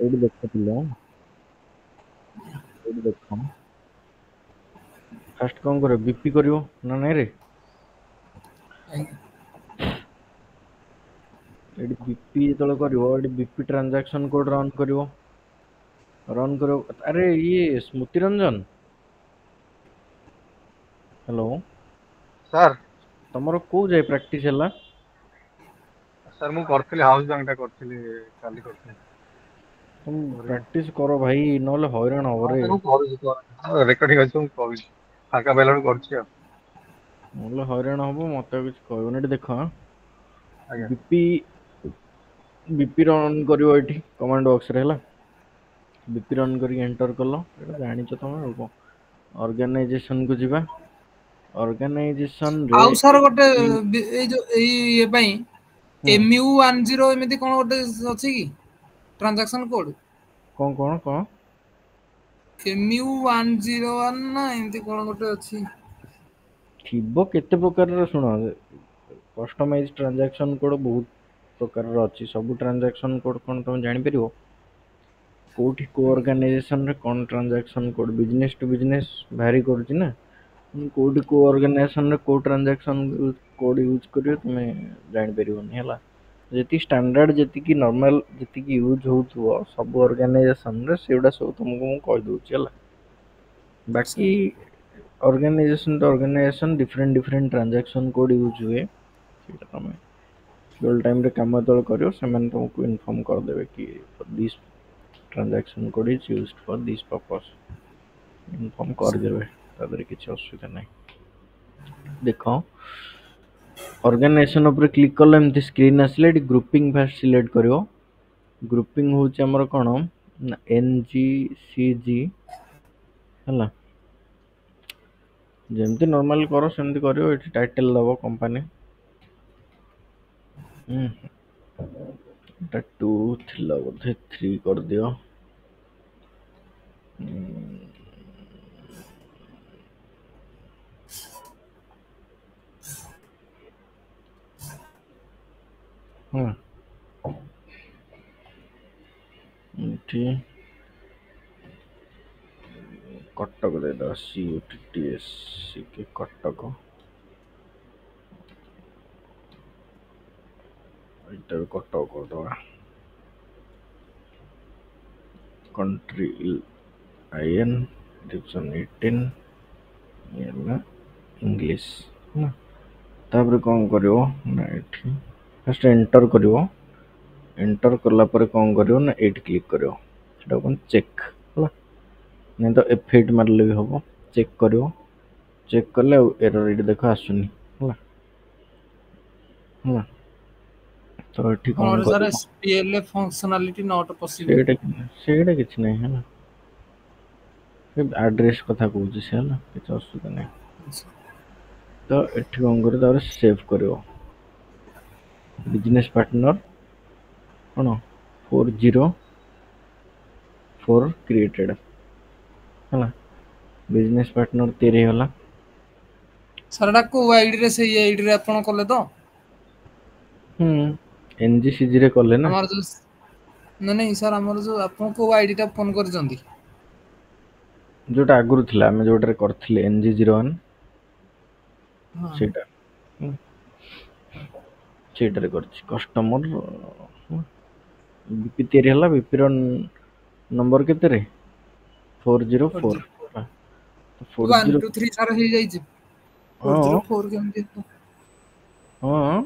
ଏଇଠି ଦେଖୁଥିଲେ ଏଇଠି ଦେଖ ଫାଷ୍ଟ କଣ କରିବ ବିପି କରିବ ନା ନାଇଁ ରେ ଏଇଠି ବିପି ଯେତେବେଳେ କରିବ ଏଇଠି ବିପି ଟ୍ରାଞ୍ଜାକ୍ସନ କୋଡ୍ ରନ୍ କରିବ ଆରେ ଇଏ ସ୍ମୃତି ରଞ୍ଜନ ହ୍ୟାଲୋ ସାର୍ ତମର କୋଉ ଯାଏ ପ୍ରାକ୍ଟିସ ହେଲା ସାର୍ ମୁଁ କରିଥିଲି ହାଉସ୍ ବ୍ୟାଙ୍କ ଟା କରିଥିଲି କାଲି କରିଥିଲି ତମ କରିନି। ପ୍ରାକ୍ଟିସ କର ଭାଇ ନହେଲେ ହଇରାଣ ହବ ହଁ ରେ ସାର୍ ମୁଁ କରୁଛି ରେକର୍ଡିଂ ଅଛି ମୁଁ କରୁଛି ଫାଙ୍କା ପାଇଲା ବେଳକୁ କରୁଛି ଆଉ ନହେଲେ ହଇରାଣ ହବ ମତେ ଆଉ କିଛି କହିବନି ଏଠି ଦେଖ ଆଜ୍ଞା ବିପି ବିପି ରନ୍ କରିବ ଏଠି କମାଣ୍ଡ ବକ୍ସରେ ହେଲା ବିପି ରନ୍ କରିକି ଏଣ୍ଟର କଲ ଏଇଟା ଜାଣିଛ ତମେ ଆଉ କଣ ଅର୍ଗାନାଇଜେସନ କୁ ଯିବା ଅର୍ଗାନାଇଜେସନ ରେ ଆଉ ସାର୍ ଗୋଟେ ଏଠି ଏଇ ଯୋଉ ଏଇ ଇଏ ପାଇଁ ହୁଁ MU10 ଏମିତି କଣ ଗୋଟେ ଅଛି କି ଟ୍ରାଞ୍ଜାକ୍ସନ କୋଡ୍ କଣ MU101 ନା ଏମିତି କଣ ଗୋଟେ ଅଛି ଥିବ କେତେ ପ୍ରକାରର ଶୁଣ କଷ୍ଟମାଇଜ ଟ୍ରାଞ୍ଜାକ୍ସନ କୋଡ୍ ବହୁତ ପ୍ରକାରର ଅଛି ସବୁ ଟ୍ରାଞ୍ଜାକ୍ସନ କୋଡ୍ କଣ ତମେ ଜାଣିପାରିବ କୋଉଠି କୋଉ ଅର୍ଗାନାଇଜେସନରେ କଣ transaction code business to business ଭାରି କରୁଛି ନା କୋଉଠି କୋଉ ଅର୍ଗାନାଇଜେସନରେ କୋଉ ଟ୍ରାଞ୍ଜାକ୍ସନ କୋଡ୍ ୟୁଜ କରିବେ ତମେ ଜାଣିପାରିବନି ହେଲା ଯେତିକି ଷ୍ଟାଣ୍ଡାର୍ଡ ଯେତିକି ନର୍ମାଲ ଯେତିକି ୟୁଜ ହଉଥିବ ସବୁ ଅର୍ଗାନାଇଜେସନରେ ସେଗୁଡା ସବୁ ତମକୁ ମୁଁ କହିଦଉଛି ହେଲା ଆଚ୍ଛା ବାକି organisation to organisation different transaction code use ହୁଏ ସେଇଟା ତମେ ଯୋଉ ଟାଇମରେ କାମ ଯେତେବେଳେ କରିବ ସେମାନେ ତମକୁ ଇନଫର୍ମ କରିଦେବେ କି this transaction code is used for this purpose inform କରିଦେବେ ତା ଦେହରେ କିଛି ଅସୁବିଧା ନାହିଁ ଦେଖ ଅର୍ଗାନାଇଜେସନ ଉପରେ କ୍ଲିକ୍ କଲେ ଏମିତି ସ୍କ୍ରିନ୍ ଆସିଲେ ଏଠି ଗ୍ରୁପିଂ ଫାଷ୍ଟ ସିଲେକ୍ଟ କରିବ ଗ୍ରୁପିଂ ହଉଛି ଆମର କଣ ନା NGCG ହେଲା ଯେମିତି ନର୍ମାଲ କର ସେମିତି କରିବ ଏଠି ଟାଇଟେଲ ଦବ କମ୍ପାନୀ ଏଟା 2 ଥିଲା ବୋଧେ 3 କରିଦିଅ ହଁ ଏଠି କଟକ ଦେଇଦବା CUTTS କଟକ ଏଇଟାକୁ କଟକ କରିଦବା country IN division 18 ହେଲା ଇଂଲିଶ ହେଲା ତାପରେ କଣ କରିବ ନା ଏଠି ଫାଷ୍ଟ ଏଣ୍ଟର କରିବ ଏଣ୍ଟର କଲା ପରେ କଣ କରିବ ନା ଏଇଠି କ୍ଲିକ୍ କରିବ ସେଟା କଣ ଚେକ୍ ହେଲା ନାଇଁ ତ F8 ମାରିଲେ ବି ହବ ଚେକ୍ କରିବ ଚେକ୍ କଲେ ଆଉ ଏରର ଏଇଠି ଦେଖ ଆସୁନି ହେଲା ହେଲା ତ ଏଠି କଣ ହଁ ସାର୍ କରିବ SPL ଫଙ୍କସନାଲିଟି ନଟ୍ ପସିବୁଲ ସେଇଟା କିଛି ନାହିଁ ହେଲା ଆଡ୍ରେସ କଥା କହୁଛି ସେ ହେଲା କିଛି ଅସୁବିଧା ନାହିଁ ତ ଏଠି କଣ କରିବ ତାପରେ ସେଭ୍ କରିବ ବିଜନେସ୍ ପାର୍ଟନର କଣ 404 କ୍ରିଏଟେଡ୍ ହେଲା ବିଜନେସ୍ ପାର୍ଟନର ତିଆରି ହେଇଗଲା ସାର୍ ଏଟା କୋଉ ଆଇଡିରେ ସେଇ ଆଇଡିରେ ଆପଣ କଲେ ତ ହୁଁ NGCG ରେ କଲେ ନା ଆମର ଯୋଉ ନାଇଁ ସାର୍ ଆମର ଯୋଉ ଆପଣ କୋଉ ଆଇଡି ଟା ଓପନ କରିଛନ୍ତି ଯୋଉଟା ଆଗରୁ ଥିଲା ଆମେ ଯୋଉଟାରେ କରିଥିଲେ NG01 ହଁ ସେଇଟା ସେଇଟାରେ କରିଛି କଷ୍ଟମର ବିପି ତିଆରି ହେଲା ବିପିର ନମ୍ବର କେତେରେ 404 1 40 2 3 ସାର୍ ହେଇଯାଇଛି ହଁ 404 କେମିତି ହେଲା ହଁ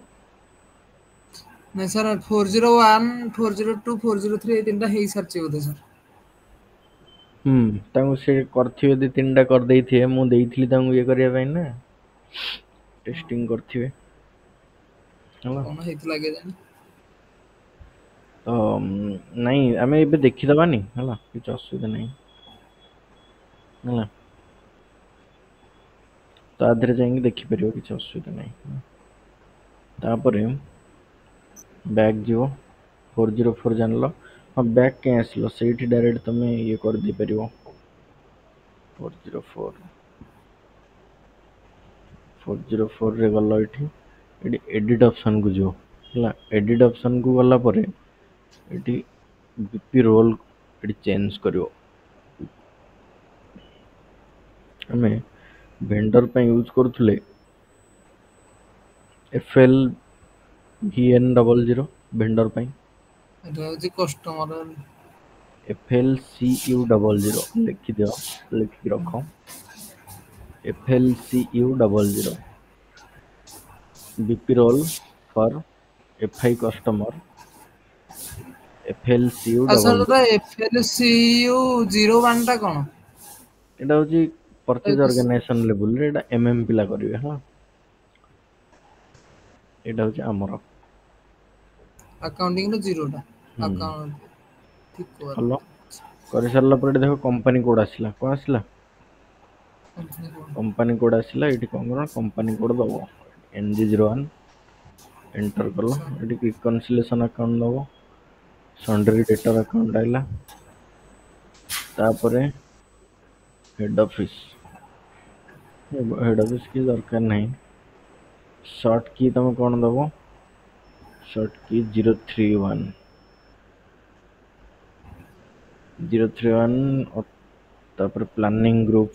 ନାଇଁ ସାର୍ 401 402 403 ଏଇ ତିନିଟା ହେଇସାରିଛି ବୋଧେ ସାର୍ ହୁଁ ତାଙ୍କୁ ସେ କରିଥିବେ ଦି ତିନିଟା କରିଦେଇଥିବେ ମୁଁ ଦେଇଥିଲି ତାଙ୍କୁ ଇଏ କରିବା ପାଇଁ ନା ଟେଷ୍ଟିଂ କରିଥିବେ ହେଲା କଣ ହେଇଥିଲା କେଜାଣି ତ ନାଇଁ ଆମେ ଏବେ ଦେଖିଦବାନି ହେଲା କିଛି ଅସୁବିଧା ନାହିଁ ହେଲା ତା ଦେହରେ ଯାଇକି ଦେଖିପାରିବ କିଛି ଅସୁବିଧା ନାହିଁ ତାପରେ ବ୍ୟାକ୍ ଯିବ 404 ଜାଣିଲ ହଁ ବ୍ୟାକ୍ କାଇଁ ଆସିଲ ସେଇଠି ଡାଇରେକ୍ଟ ତମେ ଇଏ କରିଦେଇ ପାରିବ 404 ରେ ଗଲ ଏଠି ଏଡିଟ୍ ଅପସନ୍ କୁ ଯିବ ହେଲା ଏଡିଟ୍ ଅପସନ୍ କୁ ଗଲା ପରେ ଏଠି ବିପି ରୋଲ୍ ଏଠି ଚେଞ୍ଜ କରିବ। ଆମେ ଭେଣ୍ଡର ପାଇଁ ୟୁଜ୍ କରୁଥିଲେ FLVN00 ଭେଣ୍ଡର ପାଇଁ। ଏଟା ହଉଛି କଷ୍ଟମର। FLCU00 ଲେଖିଦିଅ, ଲେଖିକି ରଖ। FLCU00 BP roll for FI customer ଆଉ ସାର୍ FLCU00। ଏଟା FLCU01 ଟା କଣ? ଏଟା ହଉଛି ପରଚେଜ ଅର୍ଗାନାଇଜେସନ ଲେବୁଲରେ, ଏଟା ପିଲା କରିବେ ହେଲା। ଏଇଟା ହଉଛି ଆମର ଆକାଉଣ୍ଟିଂ ର 0 ଟା। ହୁଁ ଆକାଉଣ୍ଟ ଭଲ। କରିସାରିଲା ପରେ ଏଠି ଦେଖ କମ୍ପାନୀ କୋଡ ଆସିଲା। କଣ ଆସିଲା? କମ୍ପାନୀ କୋଡ ଆସିଲା। ଏଇଠି କଣ କର, କମ୍ପାନୀ କୋଡ ଦବ NG01 ଏଣ୍ଟର କଲ। ଏଠି ରିକନସିଲେସନ ଆକାଉଣ୍ଟ ଦବ। ସଣ୍ଡ୍ରି ଡେଟର ଆକାଉଣ୍ଟ ଆଇଲା। ତାପରେ ହେଡ ଅଫିସ କି ଦରକାର ନାହିଁ। ସର୍ଟ କି ତମେ କଣ ଦବ? ସର୍ଟ କି 031 ତାପରେ ପ୍ଲାନିଂ ଗ୍ରୁପ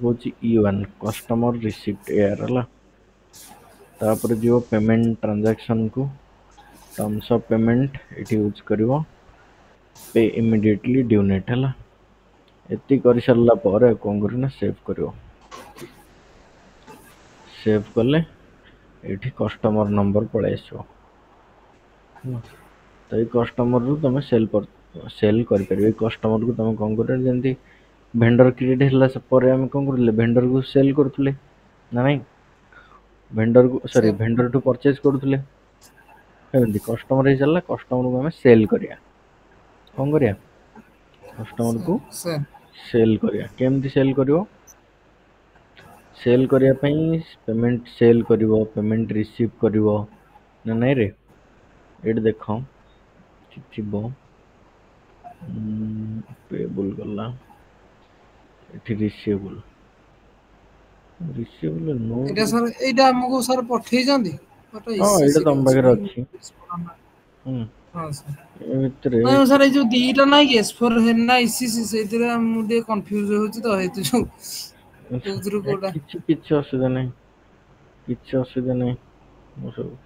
ହଉଛି E1 କଷ୍ଟମର ରିସିପ୍ଟ ଏୟାର ହେଲା। ତାପରେ ଯିବ ପେମେଣ୍ଟ ଟ୍ରାଞ୍ଜାକ୍ସନ କୁ, ଟର୍ମ୍ସ ଅଫ ପେମେଣ୍ଟ ଏଠି ୟୁଜ କରିବ ପେ ଇମିଡିଏଟଲି ଡ୍ୟୁ ନେଟ୍ ହେଲା। ଏତିକି କରିସାରିଲା ପରେ କଣ କରିବ ନା ସେଭ୍ କରିବ। ସେଭ୍ କଲେ ଏଠି କଷ୍ଟମର ନମ୍ବର ପଳେଇ ଆସିବ। ତ ଏଇ କଷ୍ଟମରରୁ ତମେ ସେଲ୍ କରିପାରିବ। ଏଇ କଷ୍ଟମରକୁ ତମେ କଣ କରିବ, ଯେମିତି ଭେଣ୍ଡର କ୍ରିଏଟ ହେଲା ପରେ ଆମେ କଣ କରୁଥିଲେ, ଭେଣ୍ଡରକୁ ସେଲ୍ କରୁଥିଲେ ନା ନାଇଁ? ଭେଣ୍ଡରଠୁ ପରଚେଜ କରୁଥିଲେ। ଏମିତି କଷ୍ଟମର ହେଇସାରିଲା, କଷ୍ଟମରକୁ ଆମେ ସେଲ୍ କରିବା। କଣ କରିବା? କଷ୍ଟମରକୁ ସେଲ୍ କରିବା। କେମିତି ସେଲ୍ କରିବ? ସେଲ୍ କରିବା ପାଇଁ ପେମେଣ୍ଟ ସେଲ୍ କରିବ, ପେମେଣ୍ଟ ରିସିଭ୍ କରିବ ନା ନାଇଁରେ? ଏଇଠି ଦେଖ ଥିବ ପେବୁଲ ଗଲା, ଏଠି ରିସିଭେବଲ ଏଇଟା ସାର୍, ଏଇଟା ଆମକୁ ସାର୍ ପଠେଇଛନ୍ତି? ହଁ ଏଇଟା ତମ ପାଖରେ ଅଛି। ହୁଁ ହଁ ସାର୍। ଏ ଭିତରେ ନାଇଁ ସାର୍, ଏଇ ଯୋଉ ଦିଟା ନାଇଁ କି S4 ହେନା ICC, ସେଇଥିରେ ମୁଁ ଟିକେ କନଫ୍ୟୁଜ ହଉଛି ତ, ହେଇଥି ଯୋଉ କୋଉଥିରୁ କୋଉଟା। କିଛି ଅସୁବିଧା ନାହିଁ, କିଛି ଅସୁବିଧା ନାହିଁ। ମୁଁ ସବୁ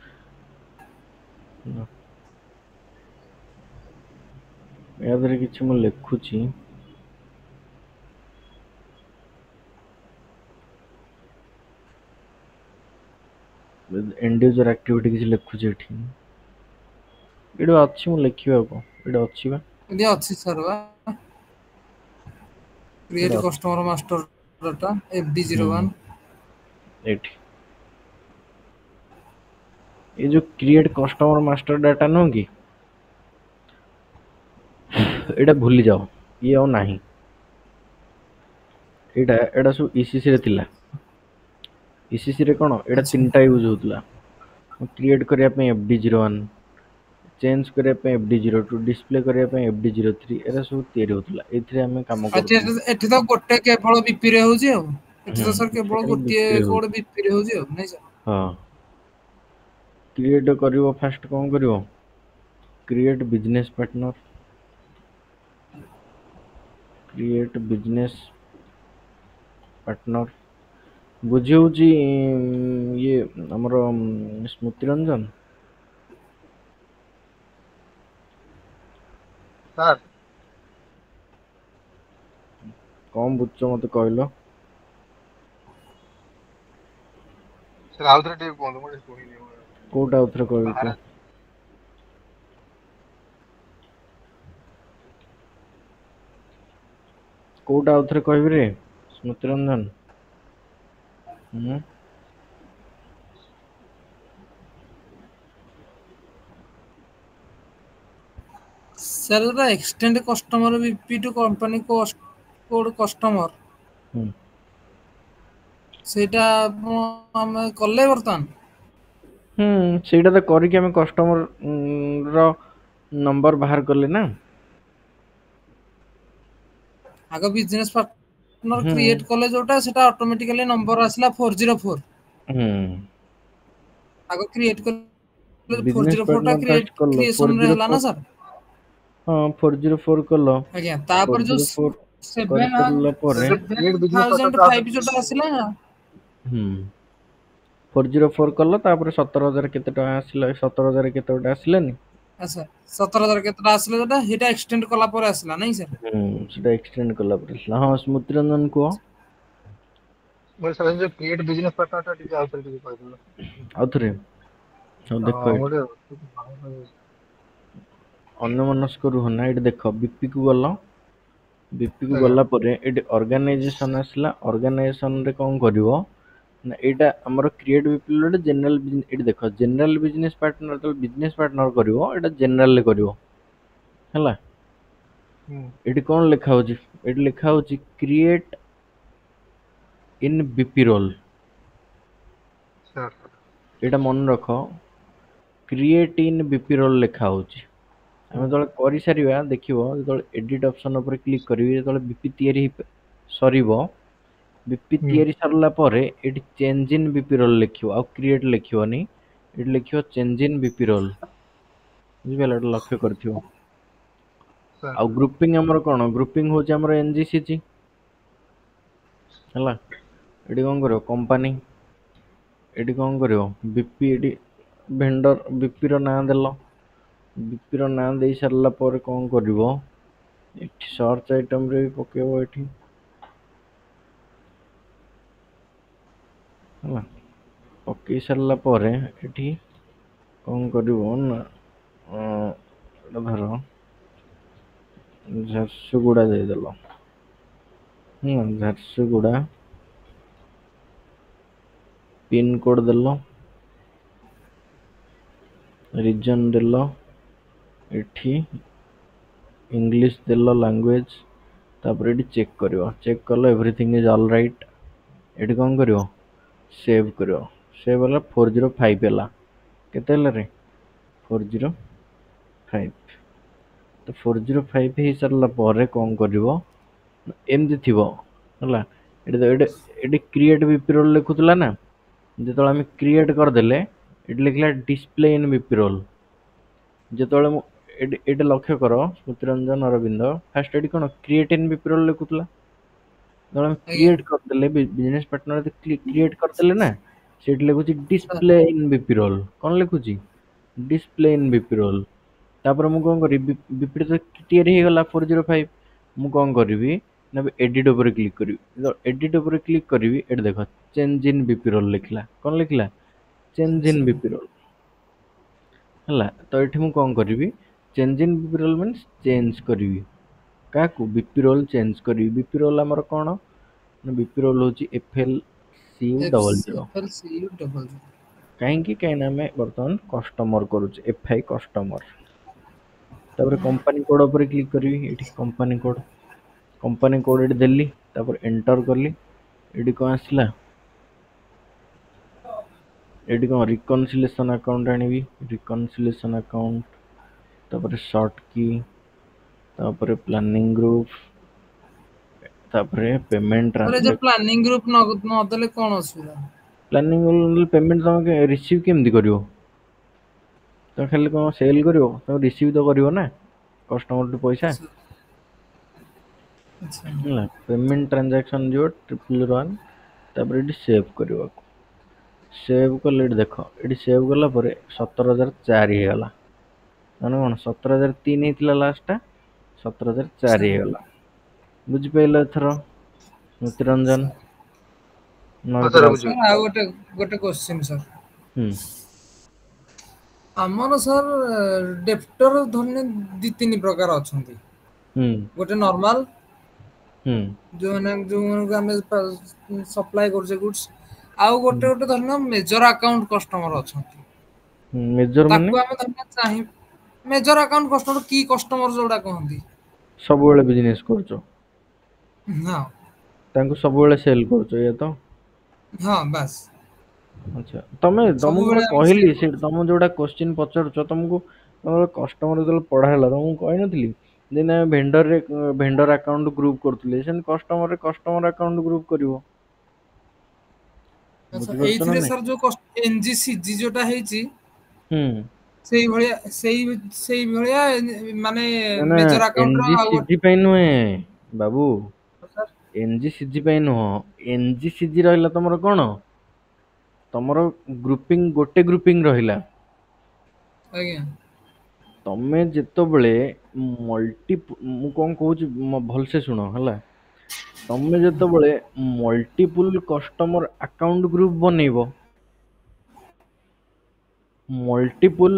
ୟା ଦେହରେ କିଛି ମୁଁ ଲେଖୁଛି। ଏଣ୍ଡ ୟୁଜର ଆକ୍ଟିଭିଟି କିଛି ଲେଖୁଛି ଏଠି। ଏଇଟା ଅଛି, ମୁଁ ଲେଖିବାକୁ ଏଇଟା ଅଛି ବା। ଏଠି ଅଛି ସାର୍ ବା, ଏଇଟା କ୍ରିଏଟ ଅଛି। କଷ୍ଟମର ମାଷ୍ଟର ଡାଟା ହୁଁ FD01। ଏଇଠି ଏଇ ଯୋଉ କ୍ରିଏଟ କଷ୍ଟମର ମାଷ୍ଟର ଡାଟା ନୁହଁ କି, ଏଇଟା ଭୁଲି ଯାଅ, ଇଏ ଆଉ ନାହିଁ। ଏଇଟା ସବୁ ECC ରେ ଥିଲା। ECC ରେ କଣ, ଏଇଟା ଆଚ୍ଛା ତିନିଟା ୟୁଜ ହଉଥିଲା। କ୍ରିଏଟ କରିବା ପାଇଁ FD01, ଚେଞ୍ଜ କରିବା ପାଇଁ FD02, ଡିସପ୍ଲେ କରିବା ପାଇଁ FD03, ଏରା ସବୁ ତିଆରି ହଉଥିଲା। ଏଇଥିରେ ଆମେ କାମ କରୁଥିଲୁ। ଏଠି ତ ଗୋଟେ କେବଳ ବିପିରେ ହଉଛି ଆଉ। ଏଠି ହୁଁ ତ ସାର୍ ଏଥିରେ କେବଳ ଖାଲି ଗୋଟିଏ ବିକ୍ରି କୋଡ ହଉଛି। ବିପିରେ ହଉଛି ଆଉ, ନାଇଁ ସାର୍? ହଁ, କ୍ରିଏଟ କରିବ ଫାଷ୍ଟ। କଣ କରିବ? Create business partner, create business partner ବୁଝି ହଉଛି ଇଏ ଆମର ସ୍ମୃତି ରଞ୍ଜନ। ସାର୍ କଣ ବୁଝୁଛ ମତେ କହିଲ? ସାର୍ ଆଉଥରେ ଟିକେ କୁହନ୍ତୁ, ମୁଁ ଟିକେ ଶୁଣିନି। କୋଉଟା ଆଉଥରେ କହିବି ବାହାରେ କୁହ? କୋଉଟା ଆଉଥରେ କହିବି ରେ ସ୍ମୃତିରଞ୍ଜନ? ହୁଁ ସାର୍ ଯୋଉଟା extend customer BP to company code customer, ହୁଁ ସେଇଟା ଆମେ କଲେ ବର୍ତ୍ତମାନ। ହୁଁ, ସେଇଟା ତ କରିକି ଆମେ କଷ୍ଟମର ର ନମ୍ବର ବାହାର କଲେ ନା। ଆଗ ବିଜନେସ ପାର୍ଟନର ହୁଁ କ୍ରିଏଟ କଲେ ଯୋଉଟା, ସେଟା ଅଟୋମେଟିକାଲି ନମ୍ବର ଆସିଲା 404। ହୁଁ ଆଗ କ୍ରିଏଟ କଲେ ବିଜନେସ 404 ଟା ପାର୍ଟନର ଫାଷ୍ଟ କଲ କ୍ରିଏସନରେ ହେଲା 404। ନା ସାର୍? ହଁ 404 କଲ। ଆଜ୍ଞା ତାପରେ ଯୋଉ 404 କରି 7 ସାରିଲା ପରେ create business partner ଟା 7005 ଯୋଉଟା ଆସିଲା ହୁଁ 404 କଲ, ତାପରେ 17,000 କେତେ ଟଙ୍କା ଆସିଲା? 17,000 କେତେ ଗୋଟେ ଆସିଲାନି? ଆଚ୍ଛା 17,000 କେତେଟା ଆସିଲା ଯୋଉଟା ସେଇଟା ଏକ୍ସଟେଣ୍ଡ କଲା ପରେ ଆସିଲା ନାଇଁ ସାର୍? ହୁଁ ସେଟା ଏକ୍ସଟେଣ୍ଡ କଲା ପରେ ଆସିଲା। ହଁ ସ୍ମୃତି ରଞ୍ଜନ କୁହ ମୋର ସାର୍ ଯୋଉ create business partner ଟା ଟିକେ ଆଉଥରେ ଟିକେ କହିଦେଲ। ଆଉଥରେ। ହଉ ଦେଖ ଏଠି ଗୋଟେ ଅନ୍ୟମନସ୍କ ରୁହନା। ଏଠି ଦେଖ ବିପି କୁ ଗଲ, ବିପି କୁ ଆଜ୍ଞା ଗଲା ପରେ ଏଠି ଅର୍ଗାନାଇଜେସନ ଆସିଲା। ଅର୍ଗାନାଇଜେସନ ରେ କଣ କରିବ ନା ଏଇଟା ଆମର କ୍ରିଏଟ୍ ବିପି ଗୋଟେ ଜେନେରାଲ। ଏଠି ଦେଖ ଜେନେରାଲ ବିଜନେସ ପାର୍ଟନର, ଯେତେବେଳେ ବିଜନେସ ପାର୍ଟନର କରିବ ଏଇଟା ଜେନେରାଲ ରେ କରିବ ହେଲା। ହୁଁ ଏଠି କଣ ଲେଖା ହଉଛି? ଏଠି ଲେଖା ହଉଛି create in BP role. Sir ଏଇଟା ମନେ ରଖ, କ୍ରିଏଟ ଇନ୍ ବିପି ରୋଲ ଲେଖା ହଉଛି। ଆମେ ଯେତେବେଳେ କରିସାରିବା ଦେଖିବ, ଯେତେବେଳେ ଏଡିଟ୍ ଅପସନ ଉପରେ କ୍ଲିକ୍ କରିବି, ଯେତେବେଳେ ବିପି ତିଆରି ସରିବ, ବିପି ହୁଁ ତିଆରି ସରିଲା ପରେ ଏଠି ଚେଞ୍ଜ ଇନ୍ ବିପି ରୋଲ ଲେଖିବ, ଆଉ କ୍ରିଏଟ ଲେଖିବନି। ଏଠି ଲେଖିବ ଚେଞ୍ଜ ଇନ୍ ବିପି ରୋଲ। ବୁଝିପାରିଲ? ଏଟା ଲକ୍ଷ୍ୟ କରିଥିବ। ସାର୍ ଆଉ ଗ୍ରୁପିଂ ଆମର କଣ? ଗ୍ରୁପିଂ ହଉଛି ଆମର ଏନଜିସିଜି ହେଲା। ଏଠି କଣ କରିବ? କମ୍ପାନୀ। ଏଠି କଣ କରିବ? ବିପି ଏଠି ଭେଣ୍ଡର ବିପି ର ନାଁ ଦେଲ। ବିପି ର ନାଁ ଦେଇ ସାରିଲା ପରେ କଣ କରିବ? ଏଠି ସର୍ଚ୍ଚ ଆଇଟମ ରେ ବି ପକେଇବ ଏଠି ହେଲା। ପକେଇ ସାରିଲା ପରେ ଏଠି କଣ କରିବ ନା ଏଟା ଧର ଝାରସୁଗୁଡା ଦେଇଦେଲ। ଝାରସୁଗୁଡା ପିନକୋଡ ଦେଲ, ରିଜନ ଦେଲ, ଏଠି ଇଂଲିଶ ଦେଲ ଲାଙ୍ଗୁଏଜ, ତାପରେ ଏଠି ଚେକ୍ କରିବ। ଚେକ୍ କଲ ଏଭରିଥିଙ୍ଗ ଇଜ ଅଲ ରାଇଟ୍। ଏଠି କଣ କରିବ? ସେଭ୍ କରିବ। ସେଭ୍ ହେଲା 405 ହେଲା। କେତେ ହେଲାରେ? 405। ତ 405 ହେଇ ସାରିଲା ପରେ କଣ କରିବ? ଏମିତି ଥିବ ହେଲା। ଏଠି କ୍ରିଏଟ ବିପି ରୋଲ ଲେଖୁଥିଲା ନା, ଯେତେବେଳେ ଆମେ କ୍ରିଏଟ କରିଦେଲେ ଏଠି ଲେଖିଲା ଡିସପ୍ଲେ ଇନ ବିପି ରୋଲ। ଯେତେବେଳେ ମୁଁ ଏଇଟା ଲକ୍ଷ୍ୟ କର ସ୍ମୃତିରଞ୍ଜନ ଅରବିନ୍ଦ, ଫାଷ୍ଟ ଏଠି କଣ କ୍ରିଏଟ ଇନ ବିପି ରୋଲ ଲେଖୁଥିଲା। ଯେତେବେଳେ ଆମେ ଆଜ୍ଞା କ୍ରିଏଟ କରିଦେଲେ, ବିଜନେସ ପାର୍ଟନର କ୍ରିଏଟ କରିଦେଲେ ନା, ସେଇଠି ଲେଖୁଛି ସାର୍ ଡିସପ୍ଲେ ଇନ ବିପି ରୋଲ। କଣ ଲେଖୁଛି? ଡିସପ୍ଲେ ଇନ ବିପି ରୋଲ। ତାପରେ ମୁଁ କଣ କରିବି? ବିପି ତ ତିଆରି ହେଇଗଲା 405। ମୁଁ କଣ କରିବି ନା ଏଡିଟ ଉପରେ କ୍ଲିକ୍ କରିବି। ଏଡିଟ ଉପରେ କ୍ଲିକ୍ କରିବି, ଏଠି ଦେଖ ଚେଞ୍ଜ ଇନ୍ ବିପି ରୋଲ ଲେଖିଲା। କଣ ଲେଖିଲା? ଚେଞ୍ଜ ଇନ୍ ବିପି ରୋଲ ହେଲା। ତ ଏଠି ମୁଁ କଣ କରିବି? Change in BP role means change କରିବି। କାହାକୁ? ବିପି ରୋଲ ଚେଞ୍ଜ କରିବି। ବିପି ରୋଲ ଆମର କଣ ନା, ବିପି ରୋଲ ହଉଛି FLCU00। କାହିଁକି? କାହିଁକିନା ଆମେ ବର୍ତ୍ତମାନ କଷ୍ଟମର କରୁଛେ, FI କଷ୍ଟମର। ତାପରେ କମ୍ପାନୀ କୋଡ ଉପରେ କ୍ଲିକ୍ କରିବି। ଏଠି କମ୍ପାନୀ କୋଡ, କମ୍ପାନୀ କୋଡ ଏଠି ଦେଲି, ତାପରେ ଏଣ୍ଟର କଲି। ଏଠି କଣ ଆସିଲା? ଏଠି କଣ ରିକନସିଲେସନ ଆକାଉଣ୍ଟ ଆଣିବି। ରିକନସିଲେସନ ଆକାଉଣ୍ଟ, ତାପରେ ସର୍ଟ କି, ତାପରେ ପ୍ଲାନିଂ ଗ୍ରୁପ, ତାପରେ ପେମେଣ୍ଟ ସାର୍ ଏ ଯୋଉ ଟ୍ରାନ୍ଜାକ୍ଟ ପ୍ଲାନିଂ ଗ୍ରୁପ ନଦେଲେ କଣ ଅସୁବିଧା? ପ୍ଲାନିଂ ପେମେଣ୍ଟ ତମେ ରିସିଭ କେମିତି କରିବ? ତମେ ଖାଲି କଣ ସେଲ କରିବ? ତମେ ରିସିଭ ତ କରିବ ନା କଷ୍ଟମରଠୁ ପଇସା। ଆଚ୍ଛା ହେଲା। ପେମେଣ୍ଟ ଟ୍ରାଞ୍ଜାକ୍ସନ ଯିବ 001, ତାପରେ ଏଠି ସେଭ୍ କରିବ। ସେଭ୍ କଲେ ଏଠି ଦେଖ, ଏଠି ସେଭ୍ କଲା ପରେ 17,004 ହେଇଗଲା। ମାନେ କଣ 17,003 ହେଇଥିଲା ଲାଷ୍ଟ ଟା, ଆଚ୍ଛା 17,004 ହେଇଗଲା। ବୁଝିପାରିଲ ଏଥର ସ୍ମୃତିରଞ୍ଜନ? ହଁ ସାର୍ ନଗରାଜ? ସାର୍ ଆଉ ଗୋଟେ କୋଶ୍ଚିନ୍ ସାର୍। ହୁଁ ଆମର ସାର୍ ଡେପ୍ଟର ଧରିନିଅ 2-3 ପ୍ରକାର ଅଛନ୍ତି। ହୁଁ ଗୋଟେ ନର୍ମାଲ, ହୁଁ ଯୋଉମାନଙ୍କୁ ଆମେ ସପ୍ଲାଏ କରୁଛେ ଗୁଡ୍ସ, ଆଉ ହୁଁ ଗୋଟେ ଧରିନିଅ ମେଜର ଆକାଉଣ୍ଟ କଷ୍ଟମର ଅଛନ୍ତି। ମେଜର ମାନେ ତାକୁ ଆମେ ଧରିନିଅ ମେଜର ଆକାଉଣ୍ଟ କଷ୍ଟମର, କି କଷ୍ଟମର ଯୋଉଟା କହନ୍ତି। ସବୁବେଳେ ବିଜନେସ କରୁଛ, ହଁ ତାଙ୍କୁ ସବୁବେଳେ ସେଲ କରୁଛ, ଏଇଆ ତ? ହଁ ବାସ୍। ଆଚ୍ଛା, ତମକୁ ବା ସବୁବେଳେ ଆମେ କହିଲି ସେଲ୍ ସେଇଠି, କରୁଛୁ। ତମକୁ ଯୋଉଟା କୋଶ୍ଚିନ୍ ପଚାରୁଛ, ତମକୁ ତମର କଷ୍ଟମର ଯେତେବେଳେ ପଢା ହେଲା ତମକୁ କହିନଥିଲି? ଯେମିତି ଆମେ ଭେଣ୍ଡର ଆକାଉଣ୍ଟ ଗ୍ରୁପ କରୁଥିଲେ, ସେମିତି କଷ୍ଟମର ଆକାଉଣ୍ଟ ଗ୍ରୁପ କରିବ। ଆଚ୍ଛା, ବୁଝିପାରୁଛ ନା ଏଇଥିରେ ନାଇଁ? ସାର୍ ଯୋଉ ଏନଜିସିଜି ଯୋଉଟା ହେଇଛି, ହୁଁ ସେଇ ଭଳିଆ ମାନେ ନା ନା ମେଜର ଆକାଉଣ୍ଟ ର ଆଉ ଏନଜିସିଜି ପାଇଁ ନୁହେଁ ବାବୁ, ସାର୍ ଏନଜିସିଜି ପାଇଁ ନୁହଁ। ଏନଜିସିଜି ରହିଲା ତମର କଣ, ତମର ଗୋଟେ ଗ୍ରୁପିଂ ରହିଲା। ଆଜ୍ଞା ତମେ ଯେତେବେଳେ ମୁଁ କଣ କହୁଛି ଭଲସେ ଶୁଣ ହେଲା। ତମେ ଯେତେବେଳେ ମଲ୍ଟିପୁଲ କଷ୍ଟମର ଆକାଉଣ୍ଟ ଗ୍ରୁପ ବନେଇବ, ମଲ୍ଟିପୁଲ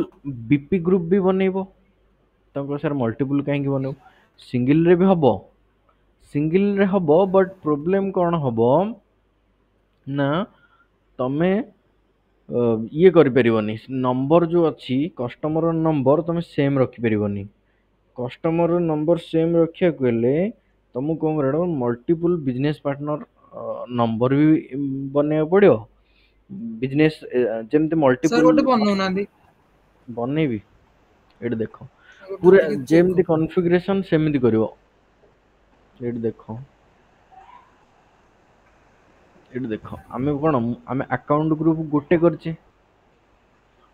ବିପି ଗ୍ରୁପ ବି ବନେଇବ। ତମେ କହିବ ସାର୍ ମଲ୍ଟିପୁଲ କାହିଁକି ବନେଇବୁ, ସିଙ୍ଗିଲ ରେ ବି ହବ। ସିଙ୍ଗିଲ ରେ ହବ ବଟ୍ ପ୍ରୋବ୍ଲେମ କଣ ହବ ନା, ତମେ ଇଏ କରିପାରିବନି, ନମ୍ବର ଯୋଉ ଅଛି କଷ୍ଟମର ନମ୍ବର ତମେ ସେମ ରଖିପାରିବନି। କଷ୍ଟମର ନମ୍ବର ସେମ ରଖିବାକୁ ହେଲେ ତମକୁ କଣ କରିବାକୁ ପଡିବ, ମଲ୍ଟିପୁଲ ବିଜନେସ ପାର୍ଟନର ନମ୍ବର ବି ବନେଇବାକୁ ପଡିବ। ବିଜନେସ ଯେମିତି ସାର୍ ମଲ୍ଟିପୁଲ ଗୋଟେ ବନଉନାହାନ୍ତି ବନେଇବି, ଏଇଠି ଦେଖ ଗୋଟେ ପୁରା ଟିକେ ଚେକ୍ ଯେମିତି କନଫିଗରେସନ ସେମିତି କରିବ। ଏଇଠି ଦେଖ, ଏଇଠି ଦେଖ, ଆମେ ଆକାଉଣ୍ଟ ଗ୍ରୁପ ଗୋଟେ କରିଛେ,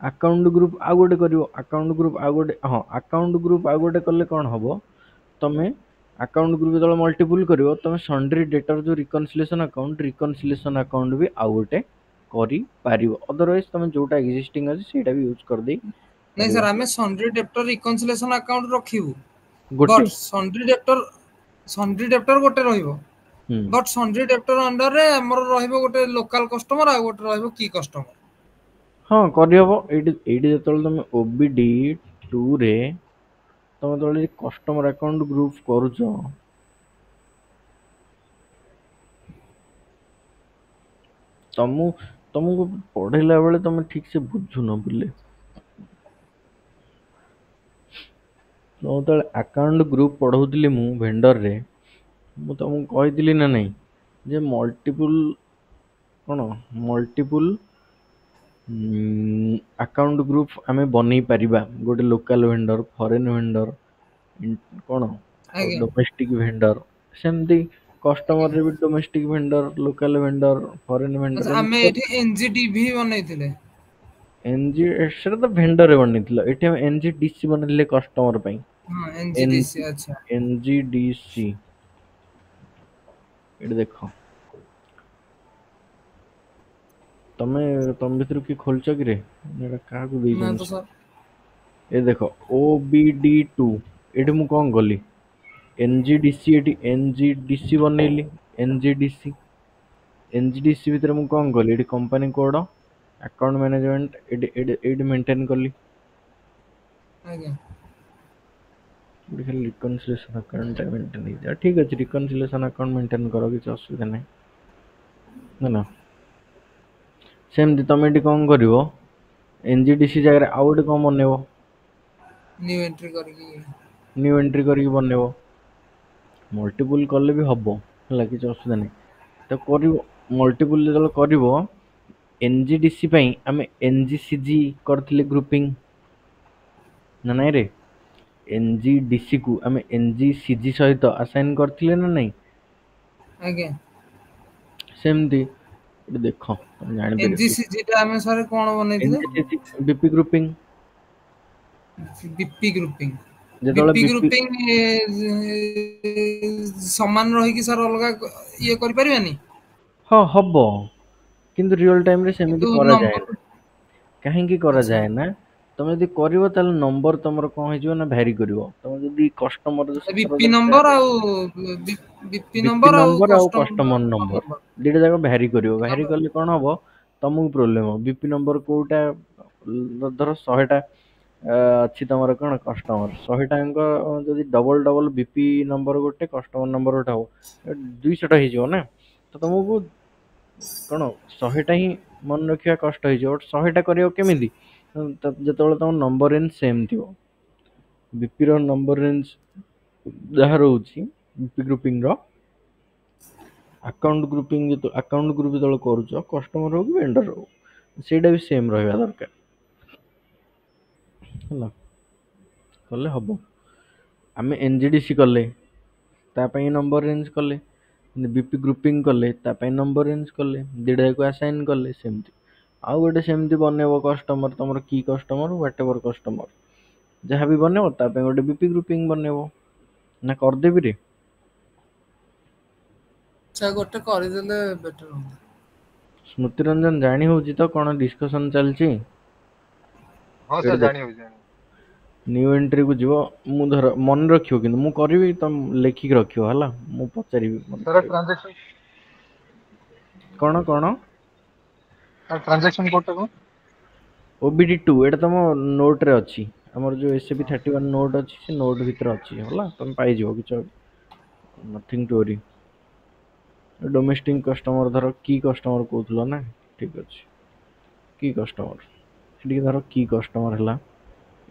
ଆକାଉଣ୍ଟ ଗ୍ରୁପ ଆଉ ଗୋଟେ କରିବ, ଆକାଉଣ୍ଟ ଗ୍ରୁପ ଆଉ ଗୋଟେ, ହଁ ଆକାଉଣ୍ଟ ଗ୍ରୁପ ଆଉ ଗୋଟେ କଲେ କଣ ହବ, ତମେ ଆକାଉଣ୍ଟ ଗ୍ରୁପ ଯେତେବେଳେ ମଲ୍ଟିପୁଲ କରିବ, ତମେ ସଣ୍ଡ୍ରି ଡେଟର ଯୋଉ ରିକନସିଲେସନ ଆକାଉଣ୍ଟ ବି ଆଉ ଗୋଟେ କରିପାରିବ। ଅଦରୱାଇଜ ତମେ ଯୋଉଟା ଏକ୍ଜିଷ୍ଟିଂ ଅଛି ସେଇଟା ବି ୟୁଜ କରିଦେଇ ନାଇଁ ପାରିବ। ସାର୍, ଆମେ ସଣ୍ଡ୍ରି ଡେପ୍ଟର ରିକନସିଲେସନ ଆକାଉଣ୍ଟ ରଖିବୁ, ଗୋଟେ ବଟ୍ ସଣ୍ଡ୍ରି ଡେପ୍ଟର ଗୋଟେ ରହିବ, ହୁଁ ବଟ୍ ସଣ୍ଡ୍ରି ଡେପ୍ଟର ଅଣ୍ଡରରେ ଆମର ରହିବ ଗୋଟେ ଲୋକାଲ କଷ୍ଟମର ଆଉ ଗୋଟେ ରହିବ କି କଷ୍ଟମର। ହଁ କରିହବ। ଏଇଠି ଯେତେବେଳେ ତମେ ଓବିଡି 2 ରେ ତମେ ଯେତେବେଳେ କଷ୍ଟମର ଆକାଉଣ୍ଟ ଗ୍ରୁପ କରୁଛ, ତମକୁ ପଢେଇଲା ବେଳେ ତମେ ଠିକ ସେ ବୁଝୁନ ବୋଲେ। ମୁଁ ଯେତେବେଳେ ଆକାଉଣ୍ଟ ଗ୍ରୁପ ପଢଉଥିଲି ମୁଁ ଭେଣ୍ଡରରେ, ମୁଁ ତମକୁ କହିଥିଲି ନା ନାଇଁ ଯେ ମଲ୍ଟିପୁଲ ଆକାଉଣ୍ଟ ଗ୍ରୁପ ଆମେ ବନେଇ ପାରିବା। ଗୋଟେ ଲୋକାଲ ଭେଣ୍ଡର, ଫରେନ ଭେଣ୍ଡର, କଣ ଆଉ ଆଜ୍ଞା ଡୋମେଷ୍ଟିକ ଭେଣ୍ଡର, ସେମିତି ଆଜ୍ଞା କଷ୍ଟମରରେ ବି domestic vendor, local vendor, foreign ଆଚ୍ଛା, ଭେଣ୍ଡର, ଆମେ ଏମିତି ଏଠି ଏନଜିଟିଭି ବନେଇଥିଲେ। ସେଟା ତ ଭେଣ୍ଡରରେ ବନେଇଥିଲ, ଏଠି ଆମେ ଏନଜିଡିସି ବନେଇଲେ କଷ୍ଟମର ପାଇଁ। ହଁ ଏନଜିଡିସି, ଆଚ୍ଛା ଏନଜିଡିସି, ଏଇଠି ଦେଖ, ତମ ଭିତରୁ କିଏ ଖୋଲିଛ କିରେ, ଏଇଟା କାହାକୁ ନା ତ ଦେଇଛନ୍ତି? ସାର୍। ଏ ଦେଖ OBD2, ଏଇଠି ମୁଁ କଣ କଲି, ଏନଜିଡିସି, ଏଠି ଏନଜିଡିସି ବନେଇଲି, ଏନଜିଡିସି ଏନଜିଡିସି ଭିତରେ ମୁଁ କଣ କଲି, ଏଠି କମ୍ପାନୀ କୋଡ, ଆକାଉଣ୍ଟ ମ୍ୟାନେଜମେଣ୍ଟ ଏଇଠି ମେଣ୍ଟେନ କଲି। ଆଜ୍ଞା ଖାଲି ରିକନସିଲେସନ ଆକାଉଣ୍ଟ ଟା ମେଣ୍ଟେନ ହେଇଯିବ, ଠିକ ଅଛି ରିକନସିଲେସନ ଆକାଉଣ୍ଟ ମେଣ୍ଟେନ କର, କିଛି ଅସୁବିଧା ନାହିଁ ହେଲା। ସେମିତି ତମେ ଏଠି କଣ କରିବ, ଏନଜିଡିସି ଜାଗାରେ ଆଉ ଗୋଟେ କଣ ବନେଇବ, ନ୍ୟୁ ଏଣ୍ଟ୍ରି କରିକି ନ୍ୟୁ ଏଣ୍ଟ୍ରି କରିକି ବନେଇବ। ମଲ୍ଟିପୁଲ କଲେ ବି ହବ ହେଲା, କିଛି ଅସୁବିଧା ନାହିଁ। ତ କରିବ, ମଲ୍ଟିପୁଲ ଯେତେବେଳେ କରିବ, ଏନଜିଡିସି ପାଇଁ ଆମେ ଏନଜିସିଜି କରିଥିଲେ ଗ୍ରୁପିଂ ନା ନାଇଁ ରେ, ଏନଜିଡିସି କୁ ଆମେ ଏନଜିସିଜି ସହିତ ଆସାଇନ କରିଥିଲେ ନା ନାଇଁ। ଆଜ୍ଞା ସେମିତି ଏଠି ଦେଖ, ତମେ ଜାଣିପାରିବ। ଏନଜିସିଜି ଟା ଆମେ ସାର୍ କଣ ବନେଇଥିଲେ? ଏନଜିସିଜି ବିପି ଗ୍ରୁପିଂ, ବିପି ଗ୍ରୁପିଂ, ଯେତେବେଳେ ବିପି ବିପି ଗ୍ରୁପିଂ ସମାନ ରହିକି ସାର୍ ଅଲଗା ଇଏ କରିପାରିବାନି? ହଁ ହବ, କିନ୍ତୁ ରିଅଲ ଟାଇମ ରେ କିନ୍ତୁ ସେମିତି ନମ୍ବର କରାଯାଏନା। କାହିଁକି ଆଚ୍ଛା କରାଯାଏ ନା, ତମେ ଯଦି କରିବ ତାହେଲେ ନମ୍ବର ତମର କଣ ହେଇଯିବ ନା ଭ୍ୟାରି କରିବ। ତମେ ଯଦି କଷ୍ଟମର ବିପି ସତର ନମ୍ବର ଆଉ ବିପି ନମ୍ବର ଆଉ କଷ୍ଟମର ନମ୍ବର ଦିଟା ଯାକ ଭ୍ୟାରି କରିବ। ଭ୍ୟାରି ନମ୍ବର କଲେ କଣ ହବ, ତମକୁ ପ୍ରୋବ୍ଲେମ ହବ। ବିପି ନମ୍ବର କୋଉଟା ଧର 100ଟା ଅଛି ତମର କଣ କଷ୍ଟମର, 100ଟାଙ୍କ ଯଦି ଡବଲ ଡବଲ ବିପି ନମ୍ବର ଗୋଟେ, କଷ୍ଟମର ନମ୍ବର ଗୋଟେ ହବ, 200ଟା ହେଇଯିବ ନା। ତ ତମକୁ କଣ 100ଟା ହିଁ ମନେ ରଖିବା କଷ୍ଟ ହେଇଯିବ, 100ଟା କରିବ କେମିତି, ଯେତେବେଳେ ତମ ନମ୍ବର ରେଞ୍ଜ ସେମ ଥିବ। ବିପି ର ନମ୍ବର ରେଞ୍ଜ ଯାହା ରହୁଛି, ବିପି ଗ୍ରୁପିଂ ର ଆକାଉଣ୍ଟ ଗ୍ରୁପ ଯେତେବେଳେ କରୁଛ, କଷ୍ଟମର ହଉ କି ଭେଣ୍ଡର ହଉ, ସେଇଟା ବି ସେମ ରହିବା ଦରକାର ହେଲା, କଲେ ହବ। ଆମେ ଏନଜିଡିସି କଲେ ତା ପାଇଁ ନମ୍ବର ରେଞ୍ଜ କଲେ, ବିପି ଗ୍ରୁପିଂ କଲେ ତା ପାଇଁ ନମ୍ବର ରେଞ୍ଜ କଲେ, ଦିଟା ଯାକ ଆସାଇନ କଲେ, ସେମିତି ଆଉ ଗୋଟେ ସେମିତି ବନେଇବ କଷ୍ଟମର, ତମର କି କଷ୍ଟମର ହ୍ୱାଟ ଏଭର କଷ୍ଟମର ଯାହା ବି ବନେଇବ ତା ପାଇଁ ଗୋଟେ ବିପି ଗ୍ରୁପିଂ ବନେଇବ। ନା କରିଦେବି ରେ? ଆଚ୍ଛା ଗୋଟେ କରିଦେଲେ ବେଟର ହୁଅନ୍ତା। ସ୍ମୃତି ରଞ୍ଜନ ଜାଣି ହଉଛି ତ କଣ ଡିସ୍କସନ ଚାଲିଛି? ହଁ ଏଇଠି ସାର୍ ଦେଖ ଜାଣି ହଉଛି ଜାଣି ହଉଛି। ନ୍ୟୁ ଏଣ୍ଟ୍ରି କୁ ଯିବ। ମୁଁ ଧର ମନେ ରଖିବ, କିନ୍ତୁ ମୁଁ କରିବି ତମ ଲେଖିକି ରଖିବ ହେଲା, ମୁଁ ପଚାରିବି ମନେ ସାର୍ ପଡିବ। ଟ୍ରାଞ୍ଜାକ୍ସନ କଣ କଣ? ଟ୍ରାଞ୍ଜାକ୍ସନ କୋଡଟା କଣ? OBD2 ଏଇଟା ତମ ନୋଟ ରେ ଅଛି। ଆମର ଯୋଉ SAP31 ନୋଟ ଅଛି ସେ ନୋଟ ଭିତରେ ଅଛି ହେଲା, ତମେ ପାଇଯିବ କିଛି nothing to worry. Domestic customer ଧର କି କଷ୍ଟମର କହୁଥିଲ ନା, ଠିକ ଅଛି କି କଷ୍ଟମର, ଏଠିକି ଧର କି କଷ୍ଟମର ହେଲା।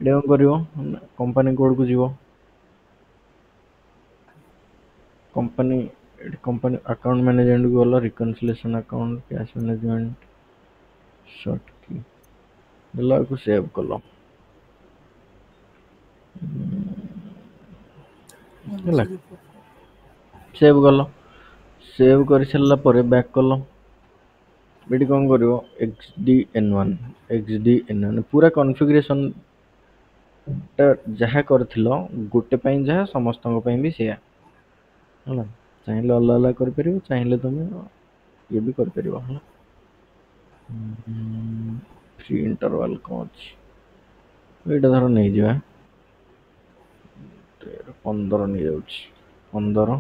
ଏଠି କଣ କରିବ, କମ୍ପାନୀ କୋଡ କୁ ଯିବ। କମ୍ପାନୀ ଏଠି କମ୍ପାନୀ ଆକାଉଣ୍ଟ ମ୍ୟାନେଜମେଣ୍ଟ କୁ ଗଲ, ରିକନସିଲେସନ ଆକାଉଣ୍ଟ, କ୍ୟାଶ ମ୍ୟାନେଜମେଣ୍ଟ, ସର୍ଟ କି ଦେଲା ବେଳକୁ ସେଭ୍ କଲ। ହେଲା ସେଭ୍ କଲ, ସେଭ୍ କରି ସାରିଲା ପରେ ବ୍ୟାକ୍ କଲ। ଏଠି କଣ କରିବ XDN1 ପୁରା କନଫିଗରେସନ ଟା ଯାହା କରିଥିଲ ଗୋଟେ ପାଇଁ ଯାହା ସମସ୍ତଙ୍କ ପାଇଁ ବି ସେୟା ହେଲା। ଚାହିଁଲେ ଅଲଗା ଅଲଗା କରିପାରିବ, ଚାହିଁଲେ ତମେ ଇଏ ବି କରିପାରିବ ହେଲା। ଫ୍ରି ଇଣ୍ଟରଭାଲ କଣ ଅଛି, ଏଇଟା ଧର ନେଇଯିବା 15 ନେଇଯାଉଛି 15।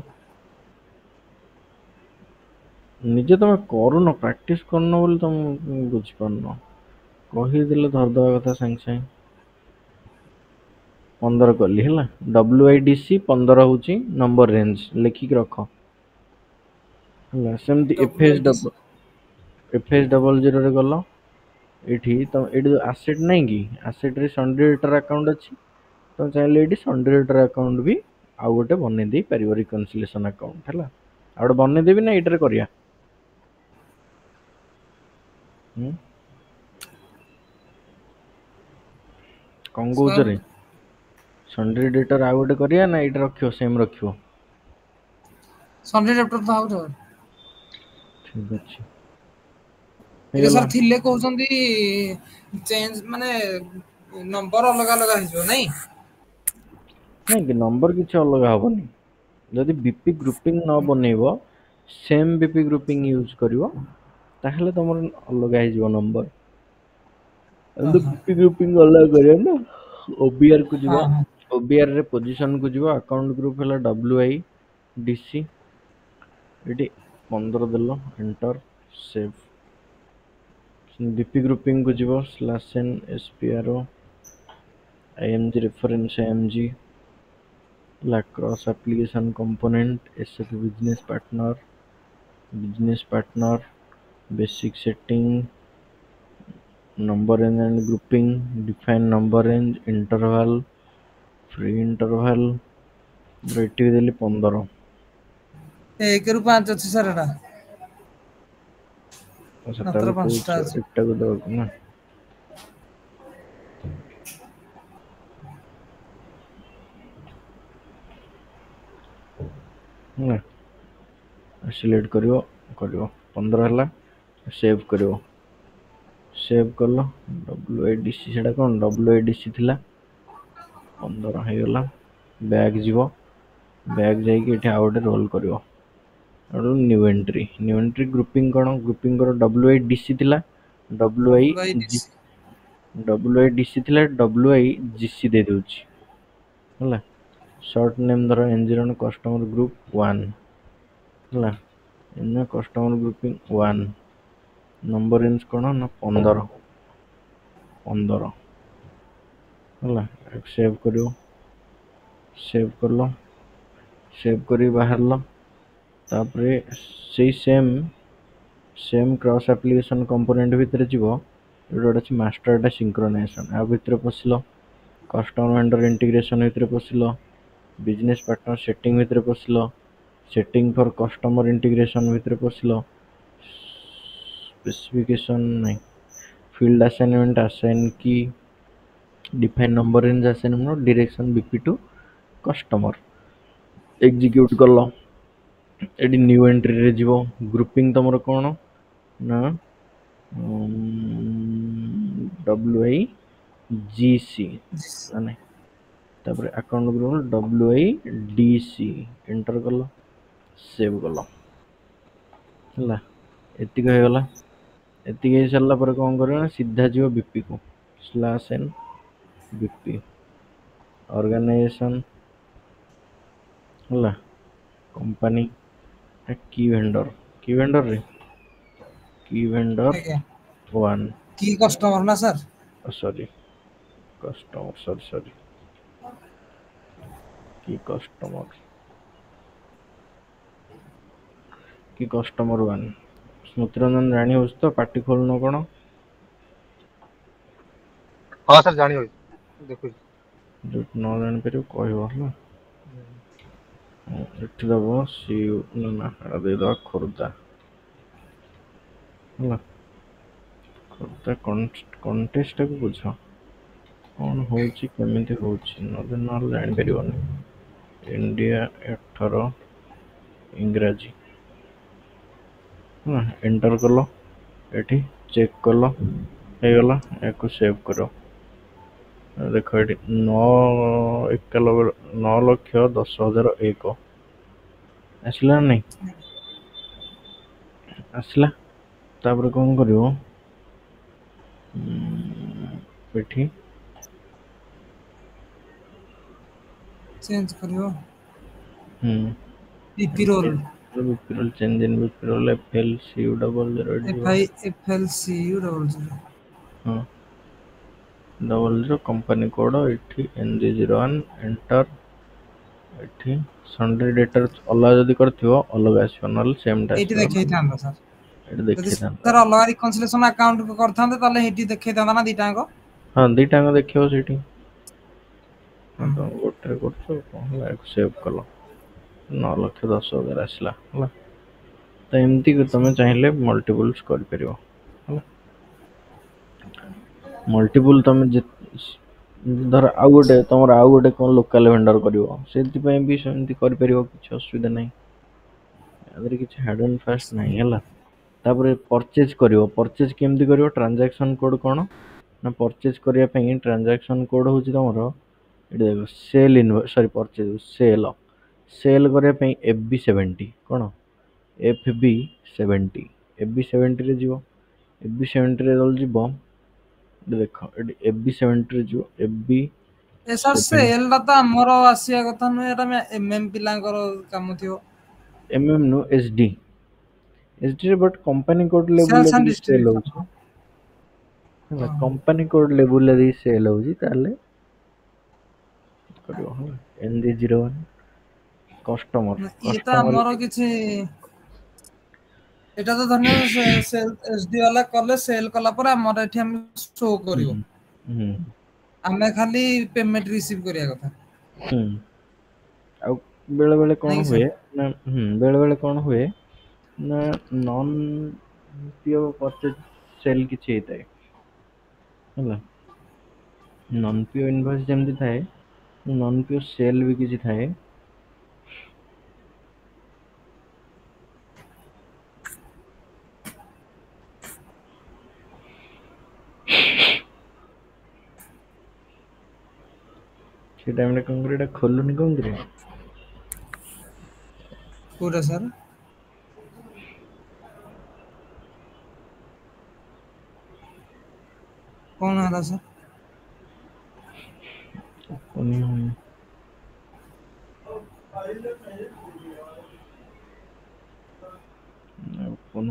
ନିଜେ ତମେ କରୁନ, ପ୍ରାକ୍ଟିସ କରୁନ ବୋଲି ତମେ ବୁଝିପାରୁନ। କହିଦେଲେ ଧରିଦବା କଥା ସାଙ୍ଗେ ସାଙ୍ଗେ। 15 କଲି ହେଲା। WIDC 15 ହଉଛି ନମ୍ବର ରେଞ୍ଜ, ଲେଖିକି ରଖ ହେଲା। ସେମିତି WIDC FH00 ରେ ଗଲ। ଏଠି ଯୋଉ ଆସେଟ ନାହିଁ କି, ଆସେଟ ରେ ସଣ୍ଡ୍ରି ଡେଟର ଆକାଉଣ୍ଟ ଅଛି। ତମେ ଚାହିଁଲେ ଏଇଠି ସଣ୍ଡ୍ରି ଡେଟର ଆକାଉଣ୍ଟ ବି ଆଉ ଗୋଟେ ବନେଇ ଦେଇ ପାରିବ, ରିକନସିଲେସନ ଆକାଉଣ୍ଟ ହେଲା। ଆଉ ଗୋଟେ ବନେଇଦେବି ନା ଏଇଟାରେ କରିବା? କଣ ସାର୍ କହୁଛ ରେ? ସଣ୍ଡ୍ରି ଡେଟର ଆଉ ଗୋଟେ କରିବା ନା ଏଇଟା ରଖିବ, ସେମ୍ ରଖିବ? ସଣ୍ଡେ ଡେଟର ଥାଉ ସାର୍। ଠିକ ଅଛି। ଏଇଟା ହେଇଗଲା। ସାର୍ ଥିଲେ କହୁଛନ୍ତି ଚେଞ୍ଜ ମାନେ ନମ୍ବର ଅଲଗା ଅଲଗା ହେଇଯିବ ନାଇଁ? ନାଇଁ କି ନମ୍ବର କିଛି ଅଲଗା ହବନି। ଯଦି ବିପି ଗ୍ରୁପିଂ ନ ବନେଇବ, ସେମ୍ ବିପି ଗ୍ରୁପିଂ ୟୁଜ କରିବ, ତାହେଲେ ତମର ଅଲଗା ହେଇଯିବ ନମ୍ବର। ଓହୋ ବିପି ଗ୍ରୁପିଂ ଅଲଗା କରିବା ନା। OBR କୁ ହଁ ଯିବ। ହଁ OBR ରେ ପୋଜିସନ କୁ ଯିବ, ଆକାଉଣ୍ଟ ଗ୍ରୁପ ହେଲା WIDC। ଏଠି 15 ଦେଲ, ଏଣ୍ଟର, ସେଭ୍। ବିପି ଗ୍ରୁପିଂ କୁ ଯିବ, /n SPRO IMG reference IMG cross application component SAP business partner basic setting number range and grouping, define number range, interval, free interval, ଏଠି ଦେଲି 15। 1 ରୁ 5 ଅଛି ସାର୍ ଏଟା। ମାତ୍ର ସେଟାକୁ 5ଟା କହୁଛ ଅଛି। ଏଟାକୁ ଦବାକୁ ନା। ହେଲା ସିଲେକ୍ଟ କରିବ, 15 ହେଲା, ସେଭ୍ କରିବ। ସେଭ୍ କଲ, WIDC ସେଟା କଣ WIDC ଥିଲା। 15 ହେଇଗଲା। ବ୍ୟାକ୍ ଯିବ, ବ୍ୟାକ୍ ଯାଇକି ଏଠି ଆଉ ଗୋଟେ ରୋଲ କରିବ। ନ୍ୟୁ ଏଣ୍ଟ୍ରି ଗ୍ରୁପିଂ କଣ, ଗ୍ରୁପିଂ କର WIDC ଥିଲା, WIDC WIDC ଥିଲା, WIGC ଦେଇ ଦଉଛି ହେଲା। ସର୍ଟ ନେମ୍ ଧର NG କଷ୍ଟମର ଗ୍ରୁପ 1 ହେଲା। କଷ୍ଟମର ଗ୍ରୁପିଂ 1 ନମ୍ବର ରେଞ୍ଜ କଣ ନା 15 ହେଲା। ସେଭ୍ କରିବ, ସେଭ୍ କଲ, ସେଭ୍ କରି ବାହାରିଲ। ତାପରେ ସେଇ ସେମ୍ କ୍ରସ୍ ଆପ୍ଲିକେସନ କମ୍ପୋନେଣ୍ଟ ଭିତରେ ଯିବ। ଗୋଟେ ଅଛି ମାଷ୍ଟର ଡାଟା ସିଙ୍କ୍ରୋନାଇଜେସନ, ଆ ଭିତରେ ପଶିଲ। କଷ୍ଟମର ଭେଣ୍ଡର ଇଣ୍ଟିଗ୍ରେସନ ଭିତରେ ପଶିଲ। ବିଜନେସ୍ ପାର୍ଟନର ସେଟିଂ ଭିତରେ ପଶିଲ। ସେଟିଂ ଫର କଷ୍ଟମର ଇଣ୍ଟିଗ୍ରେସନ ଭିତରେ ପଶିଲ। ସ୍ପେସିଫିକେସନ ନାହିଁ, ଫିଲ୍ଡ ଆସାଇନ କି, define number range assign direction BP to customer. Execute କଲ। ଏଠି ନ୍ୟୁ ଏଣ୍ଟ୍ରିରେ ଯିବ। ଗ୍ରୁପିଂ ତମର କଣ ନା WIGC ମାନେ ତାପରେ ଆକାଉଣ୍ଟ ଗ୍ରୁପ WIDC ଏଣ୍ଟର କଲ, ସେଭ୍ କଲ ହେଲା। ଏତିକି ହେଇଗଲା। ଏତିକି ହେଇସାରିଲା ପରେ କ'ଣ କରିବ ନା ସିଧା ଯିବ ବିପିକୁ, /n ବିପି ଅର୍ଗାନାଇଜେସନ୍ ହେଲା, କମ୍ପାନୀ କି ଭେଣ୍ଡରରେ କି ଭେଣ୍ଡର ଆଜ୍ଞା 1 କି କଷ୍ଟମର ନା ସାର୍? ସରି କଷ୍ଟମର ସରି କି କଷ୍ଟମର 1। ସ୍ମୃତିରଞ୍ଜନ ଜାଣି ହେଉଛି ତ, ପାଟି ଖୋଲୁନ କ'ଣ? हाँ सर जानी होई देखो। ଯୋଉଠି ନ ଜାଣିପାରିବ କହିବ ହେଲା। ଏଠି ଦେବ ନା ଏଟା ଦେଇଦେବା ଖୋର୍ଦ୍ଧା ହେଲା। ଖୋର୍ଦ୍ଧା କଣ୍ଟେଷ୍ଟଟାକୁ ବୁଝ କ'ଣ ହେଉଛି କେମିତି ହେଉଛି, ନହେଲେ ଜାଣିପାରିବନି। ଇଣ୍ଡିଆ 18 ଇଂରାଜୀ ହେଲା। ଏଣ୍ଟର କଲ, ଏଠି ଚେକ୍ କଲ, ହେଇଗଲା। ୟାକୁ ସେଭ୍ କର। ଦେଖ ଏଠି 9,10,01 ଆସିଲା ନା ନାଇଁ? ଆସିଲା। ତାପରେ କ'ଣ କରିବ, ଏଠି ଚେଞ୍ଜ କରିବ ହୁଁ BP role BP role change in BP role FLCU00 ଯିବ। FIFLCU00 ହଁ 00 କମ୍ପାନୀ କୋଡ଼ ଏଠି NG01 ଏଣ୍ଟର। ଏଠି ସଣ୍ଡେ ଡେଟର ଅଲଗା ଯଦି କରିଥିବ ଅଲଗା ଆସିବ, ନହେଲେ ସେମ୍ଟା ଏଇଠି ଆସିବ। ଦେଖେଇଥାନ୍ତା ସାର୍। ଏଠି ଯଦି ଦେଖେଇଥାନ୍ତା। ସାର୍ ଅଲଗା ରିକନସିଲେସନ ଆକାଉଣ୍ଟ କରିଥାନ୍ତେ ତାହେଲେ ଏଇଠି ଦେଖେଇଥାନ୍ତା ନା ଦିଟାଙ୍କ। ହଁ ଦିଟାଙ୍କ ଦେଖିବ ସେଇଠି। ହଁ ତମେ ଗୋଟେରେ କରୁଛ କ'ଣ ହେଲା, ସେଭ୍ କଲ, 9,10,000 ଆସିଲା ହେଲା। ତ ଏମିତି ତମେ ଚାହିଁଲେ ମଲ୍ଟିପୁଲ୍ସ କରିପାରିବ ହେଲା। ମଲ୍ଟିପୁଲ୍ ତମେ ଧର ଆଉ ଗୋଟେ ତମର ଆଉ ଗୋଟେ କ'ଣ ଲୋକାଲ ଭେଣ୍ଡର କରିବ, ସେଥିପାଇଁ ବି ସେମିତି କରିପାରିବ, କିଛି ଅସୁବିଧା ନାହିଁ। ଏଥିରେ କିଛି ହାର୍ଡ ଆଣ୍ଡ ଫାଷ୍ଟ ନାହିଁ ହେଲା। ତାପରେ ପରଚେଜ କରିବ। ପରଚେଜ କେମିତି କରିବ? ଟ୍ରାଞ୍ଜାକ୍ସନ କୋଡ କ'ଣ ନା, ପରଚେଜ କରିବା ପାଇଁ ଟ୍ରାଞ୍ଜାକ୍ସନ କୋଡ ହେଉଛି ତମର ଏଠି ଦେଖ ସେଲ୍ କରିବା ପାଇଁ FB70 କ'ଣ FB70 FB70 ରେ ଯିବ। FB70 ରେ ଯିବ, ଦେଖ ଏଠି FB70 ରେ ଯିବ। ସାର୍ ସେଲ୍ ଟା ତ ଆମର ଆସିବା କଥା ନୁହେଁ, ଏଟା MM ପିଲାଙ୍କର କାମ ଥିବ। ନୁ SD ରେ ବଟ୍ କମ୍ପାନୀ କୋଡ୍ ଲେବୁଲରେ ସେଲ୍ସ ଆଣ୍ଡ ଯଦି ସେଲ୍ ଡିଷ୍ଟ୍ରିବ୍ୟୁସନ। ହେଉଛି ହେଲା, କମ୍ପାନୀ କୋଡ୍ ଲେବୁଲରେ ଯଦି ସେଲ୍ ହେଉଛି ତାହେଲେ କରିବ ହେଲା। NG01 କଷ୍ଟମର ଇଏ ତ ଆମର କିଛି, ଏଟା ତ ଧନ୍ୟ SD ବାଲା କଲେ ସେଲ୍ କଲା ପରେ ଆମର ଏଠି ଆମେ ଶୋ କରିବ, ହୁଁ ଆମେ ଖାଲି ପେମେଣ୍ଟ ରିସିଭ୍ କରିବା କଥା। ହୁଁ। ଆଉ ବେଳେ ବେଳେ କ'ଣ ନାଇଁ କି ହୁଏ ସାର୍? ନା, ବେଳେ ବେଳେ କ'ଣ ହୁଏ ନା ନନ୍ ପିଓ ପରଚେଜ ସେଲ୍ କିଛି ହେଇଥାଏ ହେଲା। ନନ୍ ପିଓ ଇନଭଏସ୍ ଯେମିତି ଥାଏ, ନନ୍ ପିଓ ସେଲ୍ ବି କିଛି ଥାଏ। ସେ ଟାଇମରେ କ'ଣ କରିବ, ଏଇଟା ଖୋଲୁନି କ'ଣ କରିବ? କୋଉଟା ସାର୍? କ'ଣ ହେଲା ସାର୍? ଓପନ୍